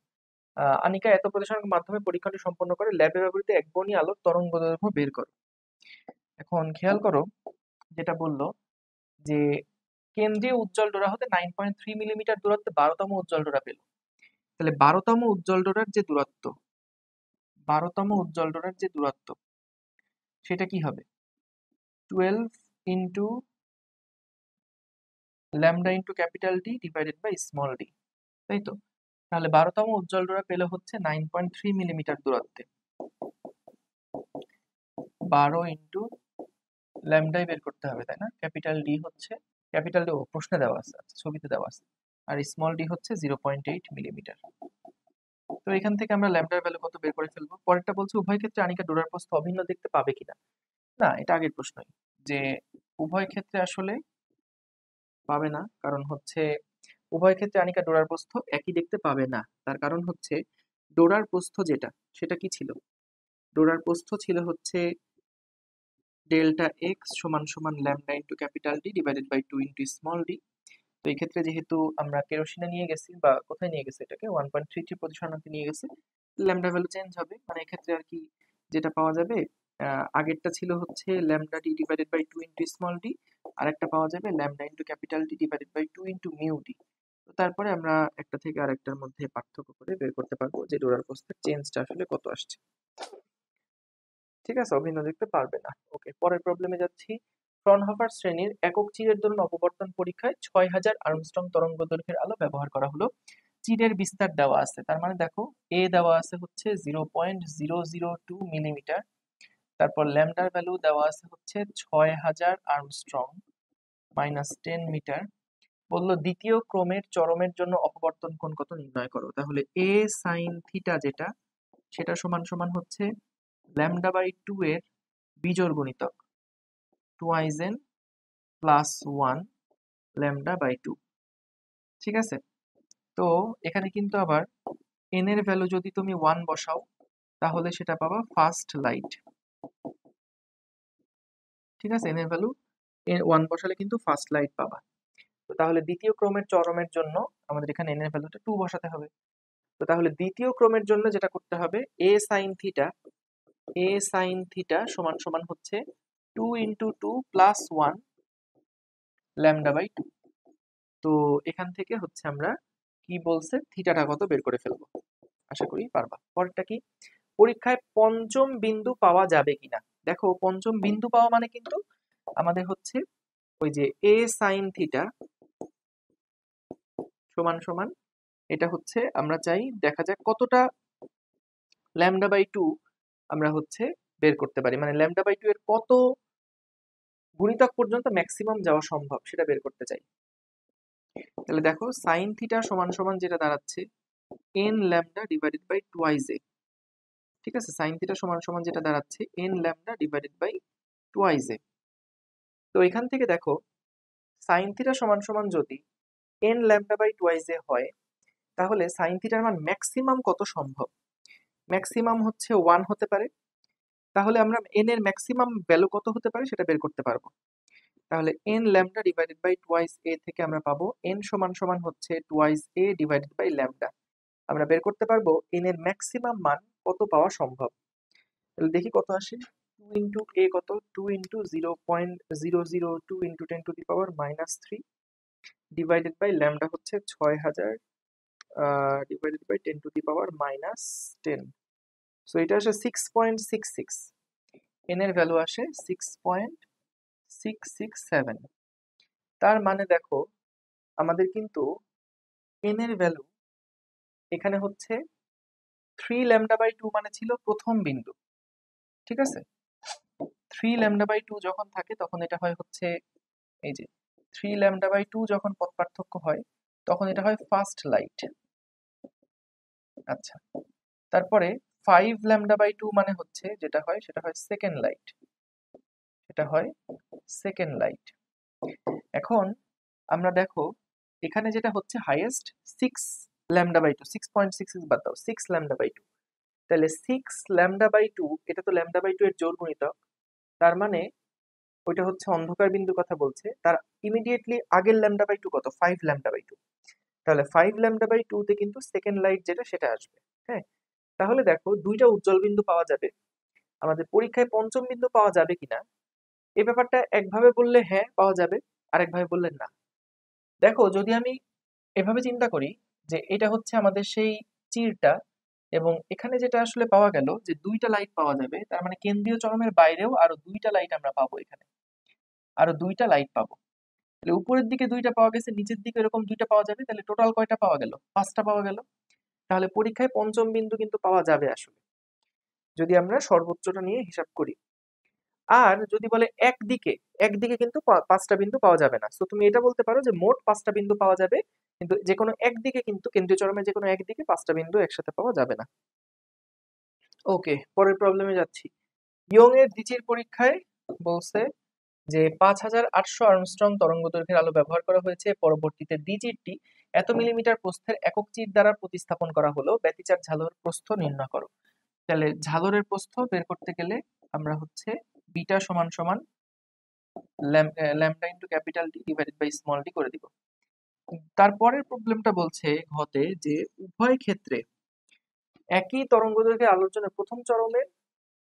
আনিকা এত প্রদর্শনের মাধ্যমে পরীক্ষণটি সম্পন্ন করে ল্যাবে ব্যবহৃত একবর্ণী আলোর তরঙ্গদৈর্ঘ্য বের করো। এখন খেয়াল করো যেটা বললো যে কেন্দ্রীয় উজ্জ্বল ডোরা হতে 9.3 মিলিমিটার দূরত্বে 12তম উজ্জ্বল ডোরা পেল। তাহলে 12তম উজ্জ্বল ডোরার যে দূরত্ব, 12তম উজ্জ্বল ডোরার যে দূরত্ব সেটা কি হবে, 12 into lambda into capital D divided by small D, তাই তো। তাহলে 12তম উজ্জ্বল ডোরা পেলে হচ্ছে 9.3 মিলিমিটার দূরত্বে, 12 ইন্টু ল্যামডাই বের করতে হবে, তাই না? ক্যাপিটাল ডি হচ্ছে, ক্যাপিটাল ডি প্রশ্নে দেওয়া আছে, আচ্ছা, ছবিতে দেওয়া আছে, আর স্মল ডি হচ্ছে 0.8 মিলিমিটার। তো এখান থেকে আমরা ল্যামডার ভ্যালু কত বের করে ফেলবো। পরেরটা বলছে উভয় ক্ষেত্রে আণিকা ডোরার প্রস্থ অভিন্ন দেখতে পাবে কিনা। না, এটা আগের প্রশ্নই, যে উভয় ক্ষেত্রে আসলে পাবে না, কারণ হচ্ছে উভয় ক্ষেত্রে আণিকা ডোরার প্রস্থ একই দেখতে পাবে না। তার কারণ হচ্ছে ডোরার প্রস্থ যেটা, সেটা কি ছিল? ডোরার প্রস্থ ছিল হচ্ছে ডেল্টা এক্স সমান সমান lambda into capital D divided by 2 into small D. তো এই ক্ষেত্রে যেহেতু আমরা কেরোসিনে নিয়ে গেছি, বা কোথায় নিয়ে গেছি, এটাকে 1.33 পজিশনাতে নিয়ে গেছি, ল্যামডা ভ্যালু চেঞ্জ হবে, মানে এক্ষেত্রে আর কি যেটা পাওয়া যাবে, আগেরটা ছিল হচ্ছে lambda D divided by 2 into small D, আর একটা পাওয়া যাবে lambda into capital D divided by 2 into mu D. তো তারপরে আমরা একটা থেকে আরেকটার মধ্যে পার্থক্য করে বের করতে পারবো যে ডোরার প্রস্থের চেঞ্জটা আসলে কত আসছে। ঠিক আছে, অভিন্ন দেখতে পারবে না। ওকে, পরের প্রবলেমে যাচ্ছি। ফ্রনহফার শ্রেণীর একক চিরের দরুন অপবর্তন পরীক্ষায় 6000 আর্মস্ট্রং তরঙ্গ দৈর্ঘ্যের আলো ব্যবহার করা হলো। চিরের বিস্তার দেওয়া আছে, তার মানে দেখো এ দেওয়া আছে হচ্ছে 0.002 মিলিমিটার, তারপর ল্যামডার ভ্যালু দেওয়া আছে হচ্ছে 6000 আর্মস্ট্রং -10 মিটার। বললো দ্বিতীয় ক্রমের চরমের জন্য অপবর্তন কোণ কত নির্ণয় করো। তাহলে এ সাইন থিটা যেটা, সেটা সমান সমান হচ্ছে ল্যামডা বাই 2 এর বিজোড় গুণিতক twice N plus 1 lambda by 2। ঠিক আছে, তো এখানে কিন্তু আবার এন এর ভ্যালু যদি তুমি 1 বসাও, তাহলে সেটা পাবা ফার্স্ট লাইট। ঠিক আছে, এন এর ভ্যালু 1 বসালে কিন্তু ফার্স্ট লাইট পাবা। তো তাহলে দ্বিতীয় ক্রমের চরমের জন্য আমাদের এখানে এন এর ভ্যালুটা 2 বসাতে হবে। তো তাহলে দ্বিতীয় ক্রমের জন্য যেটা করতে হবে, এ সাইন থিটা সমান সমান হচ্ছে 2 ইন্টু 2 প্লাস 1 ল্যামডা বাই 2। তো এখান থেকে হচ্ছে আমরা কি বলছে, থিটাটা কত বের করে ফেলবো। আশা করি পারবা। পরেরটা কি, পরীক্ষায় পঞ্চম বিন্দু পাওয়া যাবে কিনা। দেখো পঞ্চম বিন্দু পাওয়া মানে কিন্তু আমাদের হচ্ছে ওই যে এ সাইন থিটা সমান সমান, এটা হচ্ছে আমরা চাই দেখা যাক কতটা ল্যামডা বাই 2 আমরা হচ্ছে বের করতে পারি, মানে ল্যামডা বাই 2 এর কত গুণিতক পর্যন্ত ম্যাক্সিমাম যাওয়া সম্ভব সেটা বের করতে চাই। তাহলে দেখো সাইন থিটা সমান সমান যেটা দাঁড়াচ্ছে N lambda divided by twice A. ঠিক আছে, সাইন থিটা সমান সমান যেটা দাঁড়াচ্ছে N lambda divided by twice A. তো এখান থেকে দেখো সাইন থিটা সমান সমান যদি N lambda by twice A হয়, তাহলে সাইন থিটার মান ম্যাক্সিমাম কত সম্ভব। ম্যাক্সিমাম হচ্ছে 1 হতে পারে, তাহলে আমরা এন এর ম্যাক্সিমাম ভ্যালু কত হতে পারে সেটা বের করতে পারবো। তাহলে N lambda divided by twice A থেকে আমরা পাবো এন সমান সমান হচ্ছে twice A divided by lambda. আমরা বের করতে পারবো এন এর ম্যাক্সিমাম মান কত পাওয়া সম্ভব। তাহলে দেখি কত আসে। 2 ইন্টু এ কত, 2 into 0.002 into 10⁻³ divided by lambda হচ্ছে 6000 ডিভাইডেড বাই 10⁻⁻10। সো এটা আসে 6.66, এন এর ভ্যালু আসে 6.667। তার মানে দেখো আমাদের কিন্তু এন এর ভ্যালু এখানে হচ্ছে 3 ল্যামডা বাই 2 মানে ছিল প্রথম বিন্দু। ঠিক আছে, 3 ল্যামডা বাই 2 যখন থাকে তখন এটা হয় হচ্ছে এই যে 3 ল্যামডা বাই 2 যখন পথ পার্থক্য হয় তখন এটা হয় ফার্স্ট লাইট। আচ্ছা, তারপরে 5 ল্যামডা বাই 2 মানে হচ্ছে যেটা হয় সেটা হয় সেকেন্ড লাইট, এটা হয় সেকেন্ড লাইট। এখন আমরা দেখো এখানে যেটা হচ্ছে হাইয়েস্ট 6 ল্যামডা বাই 2, 6.66 বাদ দাও, 6 ল্যামডা বাই 2। তাহলে 6 ল্যামডা বাই 2 এটা তো ল্যামডা বাই 2 এর জোড় গুণিতক, তার মানে ওইটা হচ্ছে অন্ধকার বিন্দু কথা বলছে, তার ইমিডিয়েটলি আগের ল্যামডা বাই 2 কত, 5 ল্যামডা বাই 2। তাহলে 5 ল্যামডা বাই 2 তে কিন্তু সেকেন্ড লাইট যেটা সেটা আসবে। হ্যাঁ, তাহলে দেখো দুইটা উজ্জ্বল বিন্দু পাওয়া যাবে। আমাদের পরীক্ষায় পঞ্চম বিন্দু পাওয়া যাবে কিনা এই ব্যাপারটা একভাবে বললে হ্যাঁ পাওয়া যাবে, আরেকভাবে বললে না। দেখো যদি আমি এভাবে চিন্তা করি যে এটা হচ্ছে আমাদের সেই চিরটা, এবং এখানে যেটা আসলে পাওয়া গেল যে দুইটা লাইট পাওয়া যাবে, তার মানে কেন্দ্রীয় চরমের বাইরেও আরো দুইটা লাইট আমরা পাবো, এখানে আরো দুইটা লাইট পাবো। তাহলে উপরের দিকে দুইটা পাওয়া গেছে, নিচের দিকে এরকম দুইটা পাওয়া যাবে, তাহলে টোটাল কয়টা পাওয়া গেল, 5টা পাওয়া গেল। তাহলে পরীক্ষায় পঞ্চম বিন্দু কিন্তু পাওয়া যাবে আসলে, যদি আমরা সর্বোচ্চটা নিয়ে হিসাব করি। আর যদি বলে একদিকে, একদিকে কিন্তু পাঁচটা বিন্দু পাওয়া যাবে না। তো তুমি এটা বলতে পারো যে মোট পাঁচটা বিন্দু পাওয়া যাবে, কিন্তু যে কোনো একদিকে, কিন্তু কেন্দ্রীয় চরমের যে কোনো একদিকে পাঁচটা বিন্দু একসাথে পাওয়া যাবে না। ওকে, পরের প্রবলেমে যাচ্ছি। ইয়ং এর দ্বিচির পরীক্ষায় বলছে যে 5,800 আর্মস্ট্রং তরঙ্গ দৈর্ঘ্যের আলো ব্যবহার করা হয়েছে। পরবর্তীতে দ্বিচিরটি এত মিলিমিটার প্রস্থের একক চির দ্বারা প্রতিস্থাপন করা হলো। ব্যতিচার ঝালর প্রস্থ নির্ণয় করো। তাহলে ঝালরের প্রস্থ বের করতে গেলে আমরা হচ্ছে বিটা সমান সমান lambda into capital D divided by small D করে দিব। তারপরের প্রবলেমটা বলছে ঘতে যে উভয় ক্ষেত্রে একই তরঙ্গ দৈর্ঘ্যের আলোর জন্য প্রথম চরমের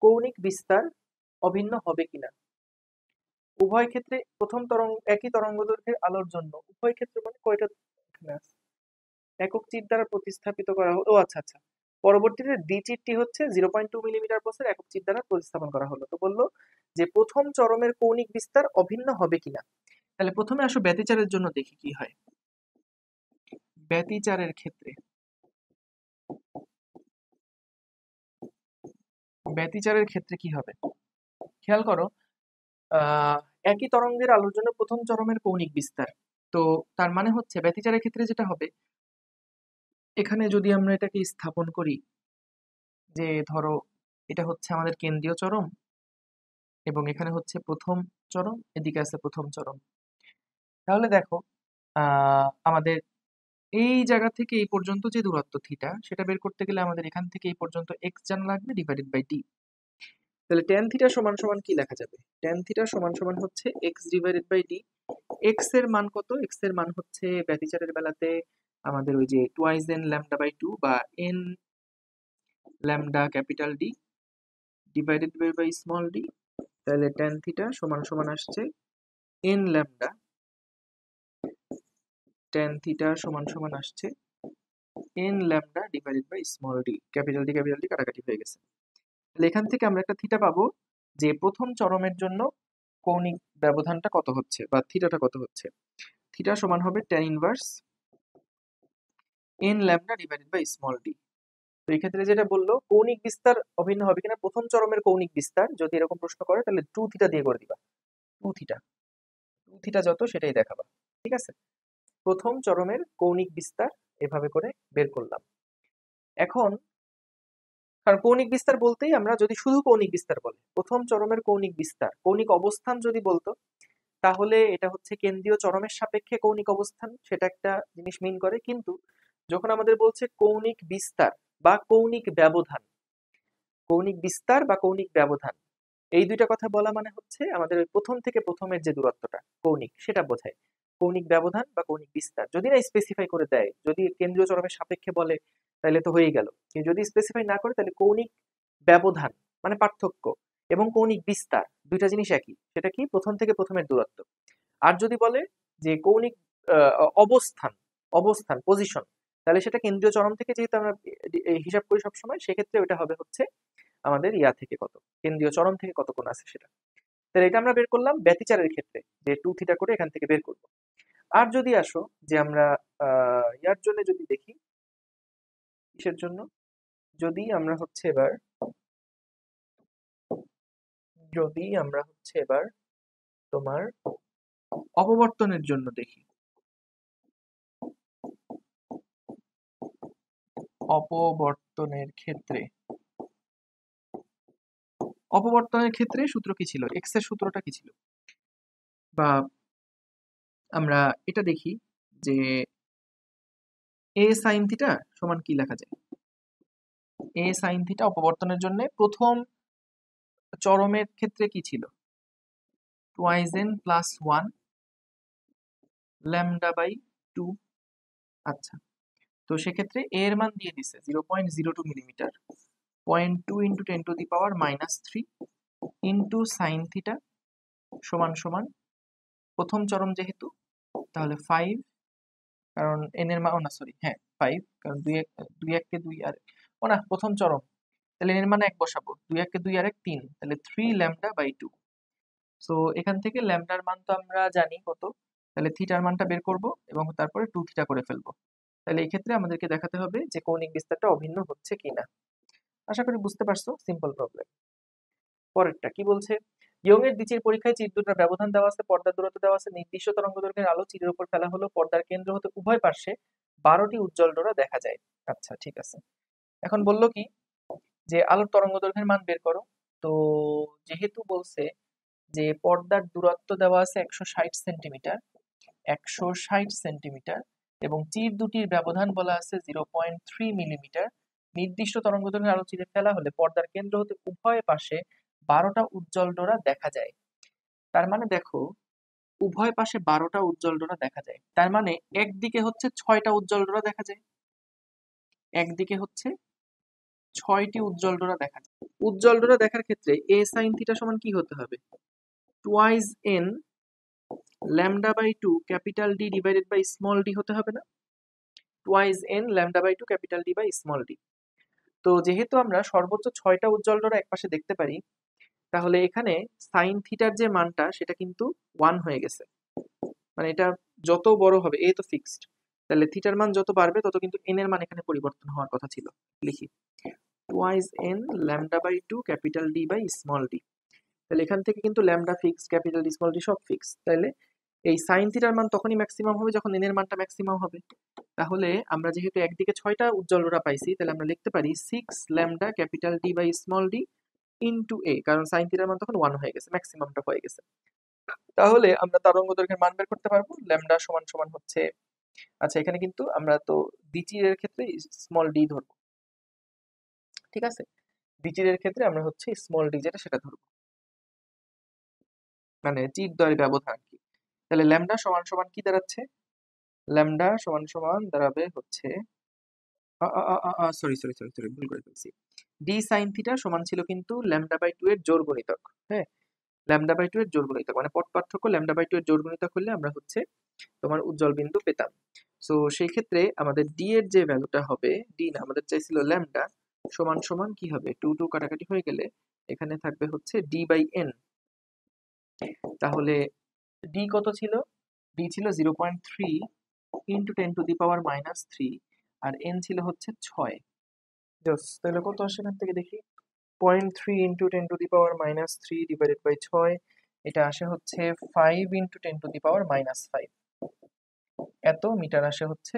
কৌণিক বিস্তার অভিন্ন হবে কিনা। উভয় ক্ষেত্রে প্রথম একই তরঙ্গ দৈর্ঘ্যের আলোর জন্য উভয় ক্ষেত্রে মানে কয়টা এখানে আছে, একক চির দ্বারা প্রতিস্থাপিত করা হলো। ও আচ্ছা আচ্ছা, পরবর্তীতে দ্বিচিরটি হচ্ছে 0.2 মিলিমিটার প্রস্থের একক চির দ্বারা প্রতিস্থাপন করা হলো। তো বললো যে প্রথম চরমের কৌণিক বিস্তার অভিন্ন হবে কিনা। তাহলে প্রথমে আসো ব্যতিচারের জন্য দেখি কি হয়। ব্যতিচারের ক্ষেত্রে, ব্যতিচারের ক্ষেত্রে কি হবে খেয়াল করো। একই তরঙ্গের আলোর জন্য প্রথম চরমের কৌণিক বিস্তার, তো তার মানে হচ্ছে ব্যতিচারের ক্ষেত্রে যেটা হবে, এখানে যদি আমরা এটাকে স্থাপন করি যে ধরো এটা হচ্ছে আমাদের কেন্দ্রীয় চরম এবং এখানে হচ্ছে প্রথম চরম, এদিকে আছে প্রথম চরম। তাহলে দেখো আমাদের এই জায়গা থেকে এই পর্যন্ত যে দূরত্ব থিটা, সেটা বের করতে গেলে আমাদের এখান থেকে এই পর্যন্ত এক্স জানা লাগবে ডিভাইডেড বাই ডি। তাহলে ট্যান থিটা সমান সমান কি লেখা যাবে? ট্যান থিটা সমান সমান হচ্ছে X divided by D. X এর মান কত? এক্স এর মান হচ্ছে ব্যতিচারের বেলাতে আমাদের ওই যে twice N lambda by two বা N lambda capital D divided by small D. তাহলে ট্যান থিটা সমান সমান আসছে এন ল্যামডা, ট্যান থিটা সমান সমান আসছে N lambda divided by small D. Capital D কাটাকাটি হয়ে গেছে। তাহলে এখান থেকে আমরা একটা থিটা পাবো যে প্রথম চরমের জন্য কৌণিক ব্যবধানটা কত হচ্ছে বা থিটাটা কত হচ্ছে। থিটা সমান হবে tan inverse N lambda divided by small D. তো এই ক্ষেত্রে যেটা বললো কৌণিক বিস্তার অভিন্ন হবে কিনা, প্রথম চরমের কৌণিক বিস্তার যদি এরকম প্রশ্ন করে তাহলে 2 থিটা দিয়ে করে দিবা। 2 থিটা, 2 থিটা যত সেটাই দেখাবা। ঠিক আছে, প্রথম চরমের কৌণিক বিস্তার এভাবে করে বের করলাম। এখন কারণ কৌণিক বিস্তার বলতেই আমরা যদি শুধু কৌণিক বিস্তার বলে প্রথম চরমের কৌণিক বিস্তার, কৌণিক অবস্থান যদি বলতো তাহলে এটা হচ্ছে কেন্দ্রীয় চরমের সাপেক্ষে কৌণিক অবস্থান, সেটা একটা জিনিস মিন করে। কিন্তু যখন আমাদের বলছে কৌণিক বিস্তার বা কৌণিক ব্যবধান, কৌণিক বিস্তার বা কৌণিক ব্যবধান, এই দুইটা কথা বলা মানে হচ্ছে আমাদের ওই প্রথম থেকে প্রথমের যে দূরত্বটা কৌণিক সেটা বোঝায়। কৌণিক ব্যবধান বা কৌণিক বিস্তার যদি না স্পেসিফাই করে দেয়, যদি কেন্দ্রীয় চরমের সাপেক্ষে বলে তাহলে তো হয়েই গেল, কিন্তু যদি স্পেসিফাই না করে তাহলে কৌণিক ব্যবধান মানে পার্থক্য এবং কৌণিক বিস্তার দুইটা জিনিস একই, সেটা কি প্রথম থেকে প্রথমের দূরত্ব। আর যদি বলে যে কৌণিক অবস্থান, অবস্থান পজিশন, তাহলে সেটা কেন্দ্রীয় চরম থেকে যেহেতু আমরা হিসাব করি সবসময়, সেক্ষেত্রে ওটা হবে হচ্ছে আমাদের ইয়া থেকে কত, কেন্দ্রীয় চরম থেকে কত কোণ আছে সেটা। তাহলে এটা আমরা বের করলাম ব্যতিচারের ক্ষেত্রে যে 2 থিটা করে এখান থেকে বের করব। আর যদি আসো যে আমরা ইয়ার জন্য যদি দেখি, কিসের জন্য, যদি আমরা হচ্ছে এবার, যদি আমরা হচ্ছে এবার তোমার অপবর্তনের জন্য দেখি, অপবর্তনের ক্ষেত্রে, অপবর্তনের ক্ষেত্রে সূত্র কি ছিল, এক্স এর সূত্রটা কি ছিল, বা আমরা এটা দেখি যে এ সাইন থিটা সমান কি লেখা যায়। এ সাইন থিটা অপবর্তনের জন্য প্রথম চরমের ক্ষেত্রে কি ছিল, twice N plus 1 lambda by 2। আচ্ছা, তো সেক্ষেত্রে এ এর মান দিয়ে দিছে 0.02 millimetre, 0.2 into 10 to the power -3 into sign theta সমান সমান প্রথম চরম যেহেতু তাহলে 5, কারণ এন এর মান, না সরি, হ্যাঁ 5, কারণ 2 1 2 আর ও না প্রথম চরম, তাহলে এন এর মান 1 বসাবো, 2 1 2 আর 1 3, তাহলে 3 ল্যামডা বাই 2। সো এখান থেকে ল্যামডার মান তো আমরা জানি কত, তাহলে থিটার মানটা বের করব এবং তারপরে 2 থিটা করে ফেলবো। তাহলে এই ক্ষেত্রে আমাদেরকে দেখাতে হবে যে কৌণিক বিস্তারটা অভিন্ন হচ্ছে কিনা। আশা করি বুঝতে পারছো, সিম্পল প্রবলেম। পরেরটা কি বলছে, ইয়ং এর দ্বিচির পরীক্ষায় চির দুটার ব্যবধান দেওয়া আছে, পর্দার দূরত্ব দেওয়া আছে, নির্দিষ্ট তরঙ্গ দৈর্ঘ্যের আলো চিরের উপর ফেলা হলো, পর্দার কেন্দ্র হতে উভয় পার্শ্বে 12টি উজ্জ্বল ডোরা দেখা যায়। আচ্ছা ঠিক আছে, এখন বললো কি যে আলোর তরঙ্গ দৈর্ঘ্যের মান বের করো। তো যেহেতু বলছে যে পর্দার দূরত্ব দেওয়া আছে 160 সেন্টিমিটার, 160 সেন্টিমিটার, এবং চির দুটির ব্যবধান বলা আছে 0.3 মিলিমিটার, নির্দিষ্ট তরঙ্গ দৈর্ঘ্যের আলো চিরে ফেলা হলে পর্দার কেন্দ্র হতে উভয় পাশে 12টা উজ্জ্বল ডোরা দেখা যায়। তার মানে দেখো উভয় পাশে 12টা উজ্জ্বল ডোরা দেখা যায়, তার মানে একদিকে হচ্ছে 6টা উজ্জ্বল ডোরা দেখা যায়, একদিকে হচ্ছে 6টি উজ্জ্বল ডোরা দেখা যায়। উজ্জ্বল ডোরা দেখার ক্ষেত্রে এ সাইন থিটা সমান কি হতে হবে? Twice N lambda by 2 capital D divided by small D হতে হবে না? Twice N lambda by 2 capital D by small D. তো যেহেতু আমরা সর্বোচ্চ 6টা উজ্জ্বল ডোরা একপাশে দেখতে পারি, তাহলে এখানে সাইন থিটার যে মানটা সেটা কিন্তু 1 হয়ে গেছে। মানে এটা যত বড় হবে, এ তো ফিক্সড, তাহলে থিটার মান যত বাড়বে তত কিন্তু এন এর মান এখানে পরিবর্তন হওয়ার কথা ছিল। লিখি twice N lambda by 2 capital D by small D. তাহলে এখান থেকে কিন্তু lambda fix, capital D small D সব ফিক্স। তাহলে এই সাইন থিটার মান তখনই ম্যাক্সিমাম হবে যখন এন এর মানটা ম্যাক্সিমাম হবে। তাহলে আমরা যেহেতু একদিকে 6টা উজ্জ্বল ডোরা পাইছি, তাহলে আমরা লিখতে পারি 6 lambda capital D by small D into A, কারণ সাইন থিটার মান তখন 1 হয়ে গেছে, ম্যাক্সিমামটা হয়ে গেছে। তাহলে আমরা তরঙ্গ দৈর্ঘ্যের মান বের করতে পারবো। ল্যামডা সমান সমান হচ্ছে, আচ্ছা এখানে কিন্তু আমরা তো দ্বিচিরের ক্ষেত্রে স্মল ডি ধরবো, ঠিক আছে? দ্বিচিরের ক্ষেত্রে আমরা হচ্ছে স্মল ডি যেটা সেটা ধরবো, মানে চির দ্বয়ের ব্যবধান কি। তাহলে ল্যামডা সমান সমান কি দাঁড়াচ্ছে? ল্যামডা সমান সমান দাঁড়াবে হচ্ছে সরি সরি সরি সরি ভুল করে ফেলছি। ডি সাইন থিটা সমান ছিল কিন্তু ল্যামডা বাই 2 এর জোড় গুণিতক। হ্যাঁ, ল্যামডা বাই 2 এর জোড় গুণিতক, মানে পথ পার্থক্য ল্যামডা বাই 2 এর জোড় গুণিতক হলে আমরা হচ্ছে তোমার উজ্জ্বল বিন্দু পেতাম। সো সেই ক্ষেত্রে আমাদের ডি এর যে ভ্যালুটা হবে, ডি না, আমাদের চাইছিল ল্যামডা সমান সমান কি হবে, 2 2 কাটাকাটি হয়ে গেলে এখানে থাকবে হচ্ছে ডি বাই এন। তাহলে ডি কত ছিল? ডি ছিল 0.3 ইন্টু 10 টু দি পাওয়ার -3, আর এন ছিল হচ্ছে 6। তাহলে কত আসে এখান থেকে দেখি, 0.3 into 10 to the power -3 divided by 6, এটা আসে হচ্ছে 5 ইন্টু 10 টু দি পাওয়ার -5। এত মিটার আসে হচ্ছে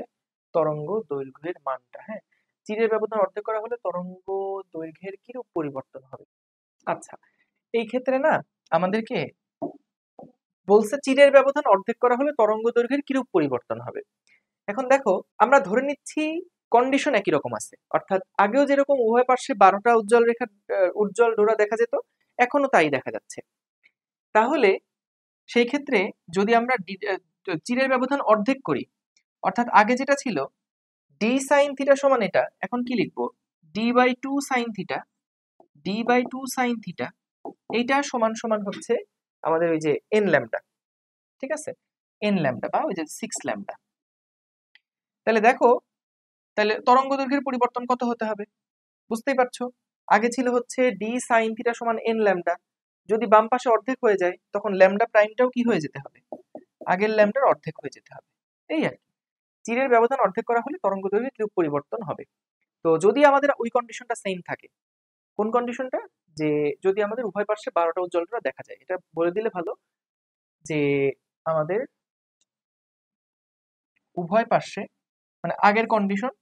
তরঙ্গ দৈর্ঘ্যের মানটা। হ্যাঁ, চিরের ব্যবধান অর্ধেক করা হলে তরঙ্গ দৈর্ঘ্যের কিরূপ পরিবর্তন হবে? আচ্ছা, এই ক্ষেত্রে না আমাদেরকে বলছে চিরের ব্যবধান অর্ধেক করা হলে তরঙ্গ দৈর্ঘ্যের কিরূপ পরিবর্তন হবে। এখন দেখো আমরা ধরে নিচ্ছি কন্ডিশন একই রকম আছে, অর্থাৎ আগেও যেরকম উভয় পার্শ্বে 12টা উজ্জ্বল ডোরা দেখা যেত, এখনো তাই দেখা যাচ্ছে। তাহলে সেই ক্ষেত্রে যদি আমরা চিরের ব্যবধান অর্ধেক করি, অর্থাৎ আগে যেটা ছিল ডি সাইন থিটা সমান, এটা এখন কি লিখবো, D by 2 sine theta, D by 2 sine theta, এইটা সমান সমান হচ্ছে আমাদের ওই যে এন ল্যামডা, ঠিক আছে, এন ল্যামডা বা ওই যে 6 ল্যামডা। তাহলে দেখো, তাহলে তরঙ্গ দৈর্ঘ্যের পরিবর্তন কত হতে হবে বুঝতেই পারছো। আগে ছিল হচ্ছে ডি সাইন থিটা সমান এন ল্যামডা, যদি বাম পাশে অর্ধেক হয়ে যায় তখন ল্যামডা প্রাইমটাও কি হয়ে যেতে হবে, আগের ল্যামডার অর্ধেক হয়ে যেতে হবে। এই আর কি, চিরের ব্যবধান অর্ধেক করা হলে তরঙ্গ দৈর্ঘ্যের কিরূপ পরিবর্তন হবে। তো যদি আমাদের ওই কন্ডিশনটা সেম থাকে, কোন কন্ডিশনটা, যে যদি আমাদের উভয় পার্শ্বে 12টা উজ্জ্বল ডোরা দেখা যায়, এটা বলে দিলে ভালো, যে আমাদের উভয় পার্শ্বে, মানে আগের কন্ডিশন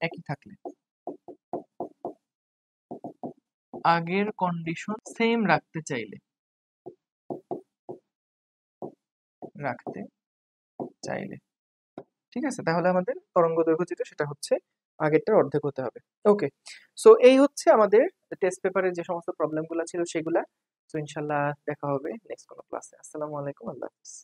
একই থাকলে, আগের কন্ডিশন সেম রাখতে চাইলে, ঠিক আছে, তাহলে আমাদের তরঙ্গ দৈর্ঘ্য যেটা সেটা হচ্ছে আগেরটার অর্ধেক হতে হবে। ওকে, সো এই হচ্ছে আমাদের টেস্ট পেপারের যে সমস্ত প্রবলেমগুলো ছিল সেগুলা। সো ইনশাল্লাহ দেখা হবে নেক্সট কোনো ক্লাসে। আসসালামু আলাইকুম, আল্লাহ হাফেজ।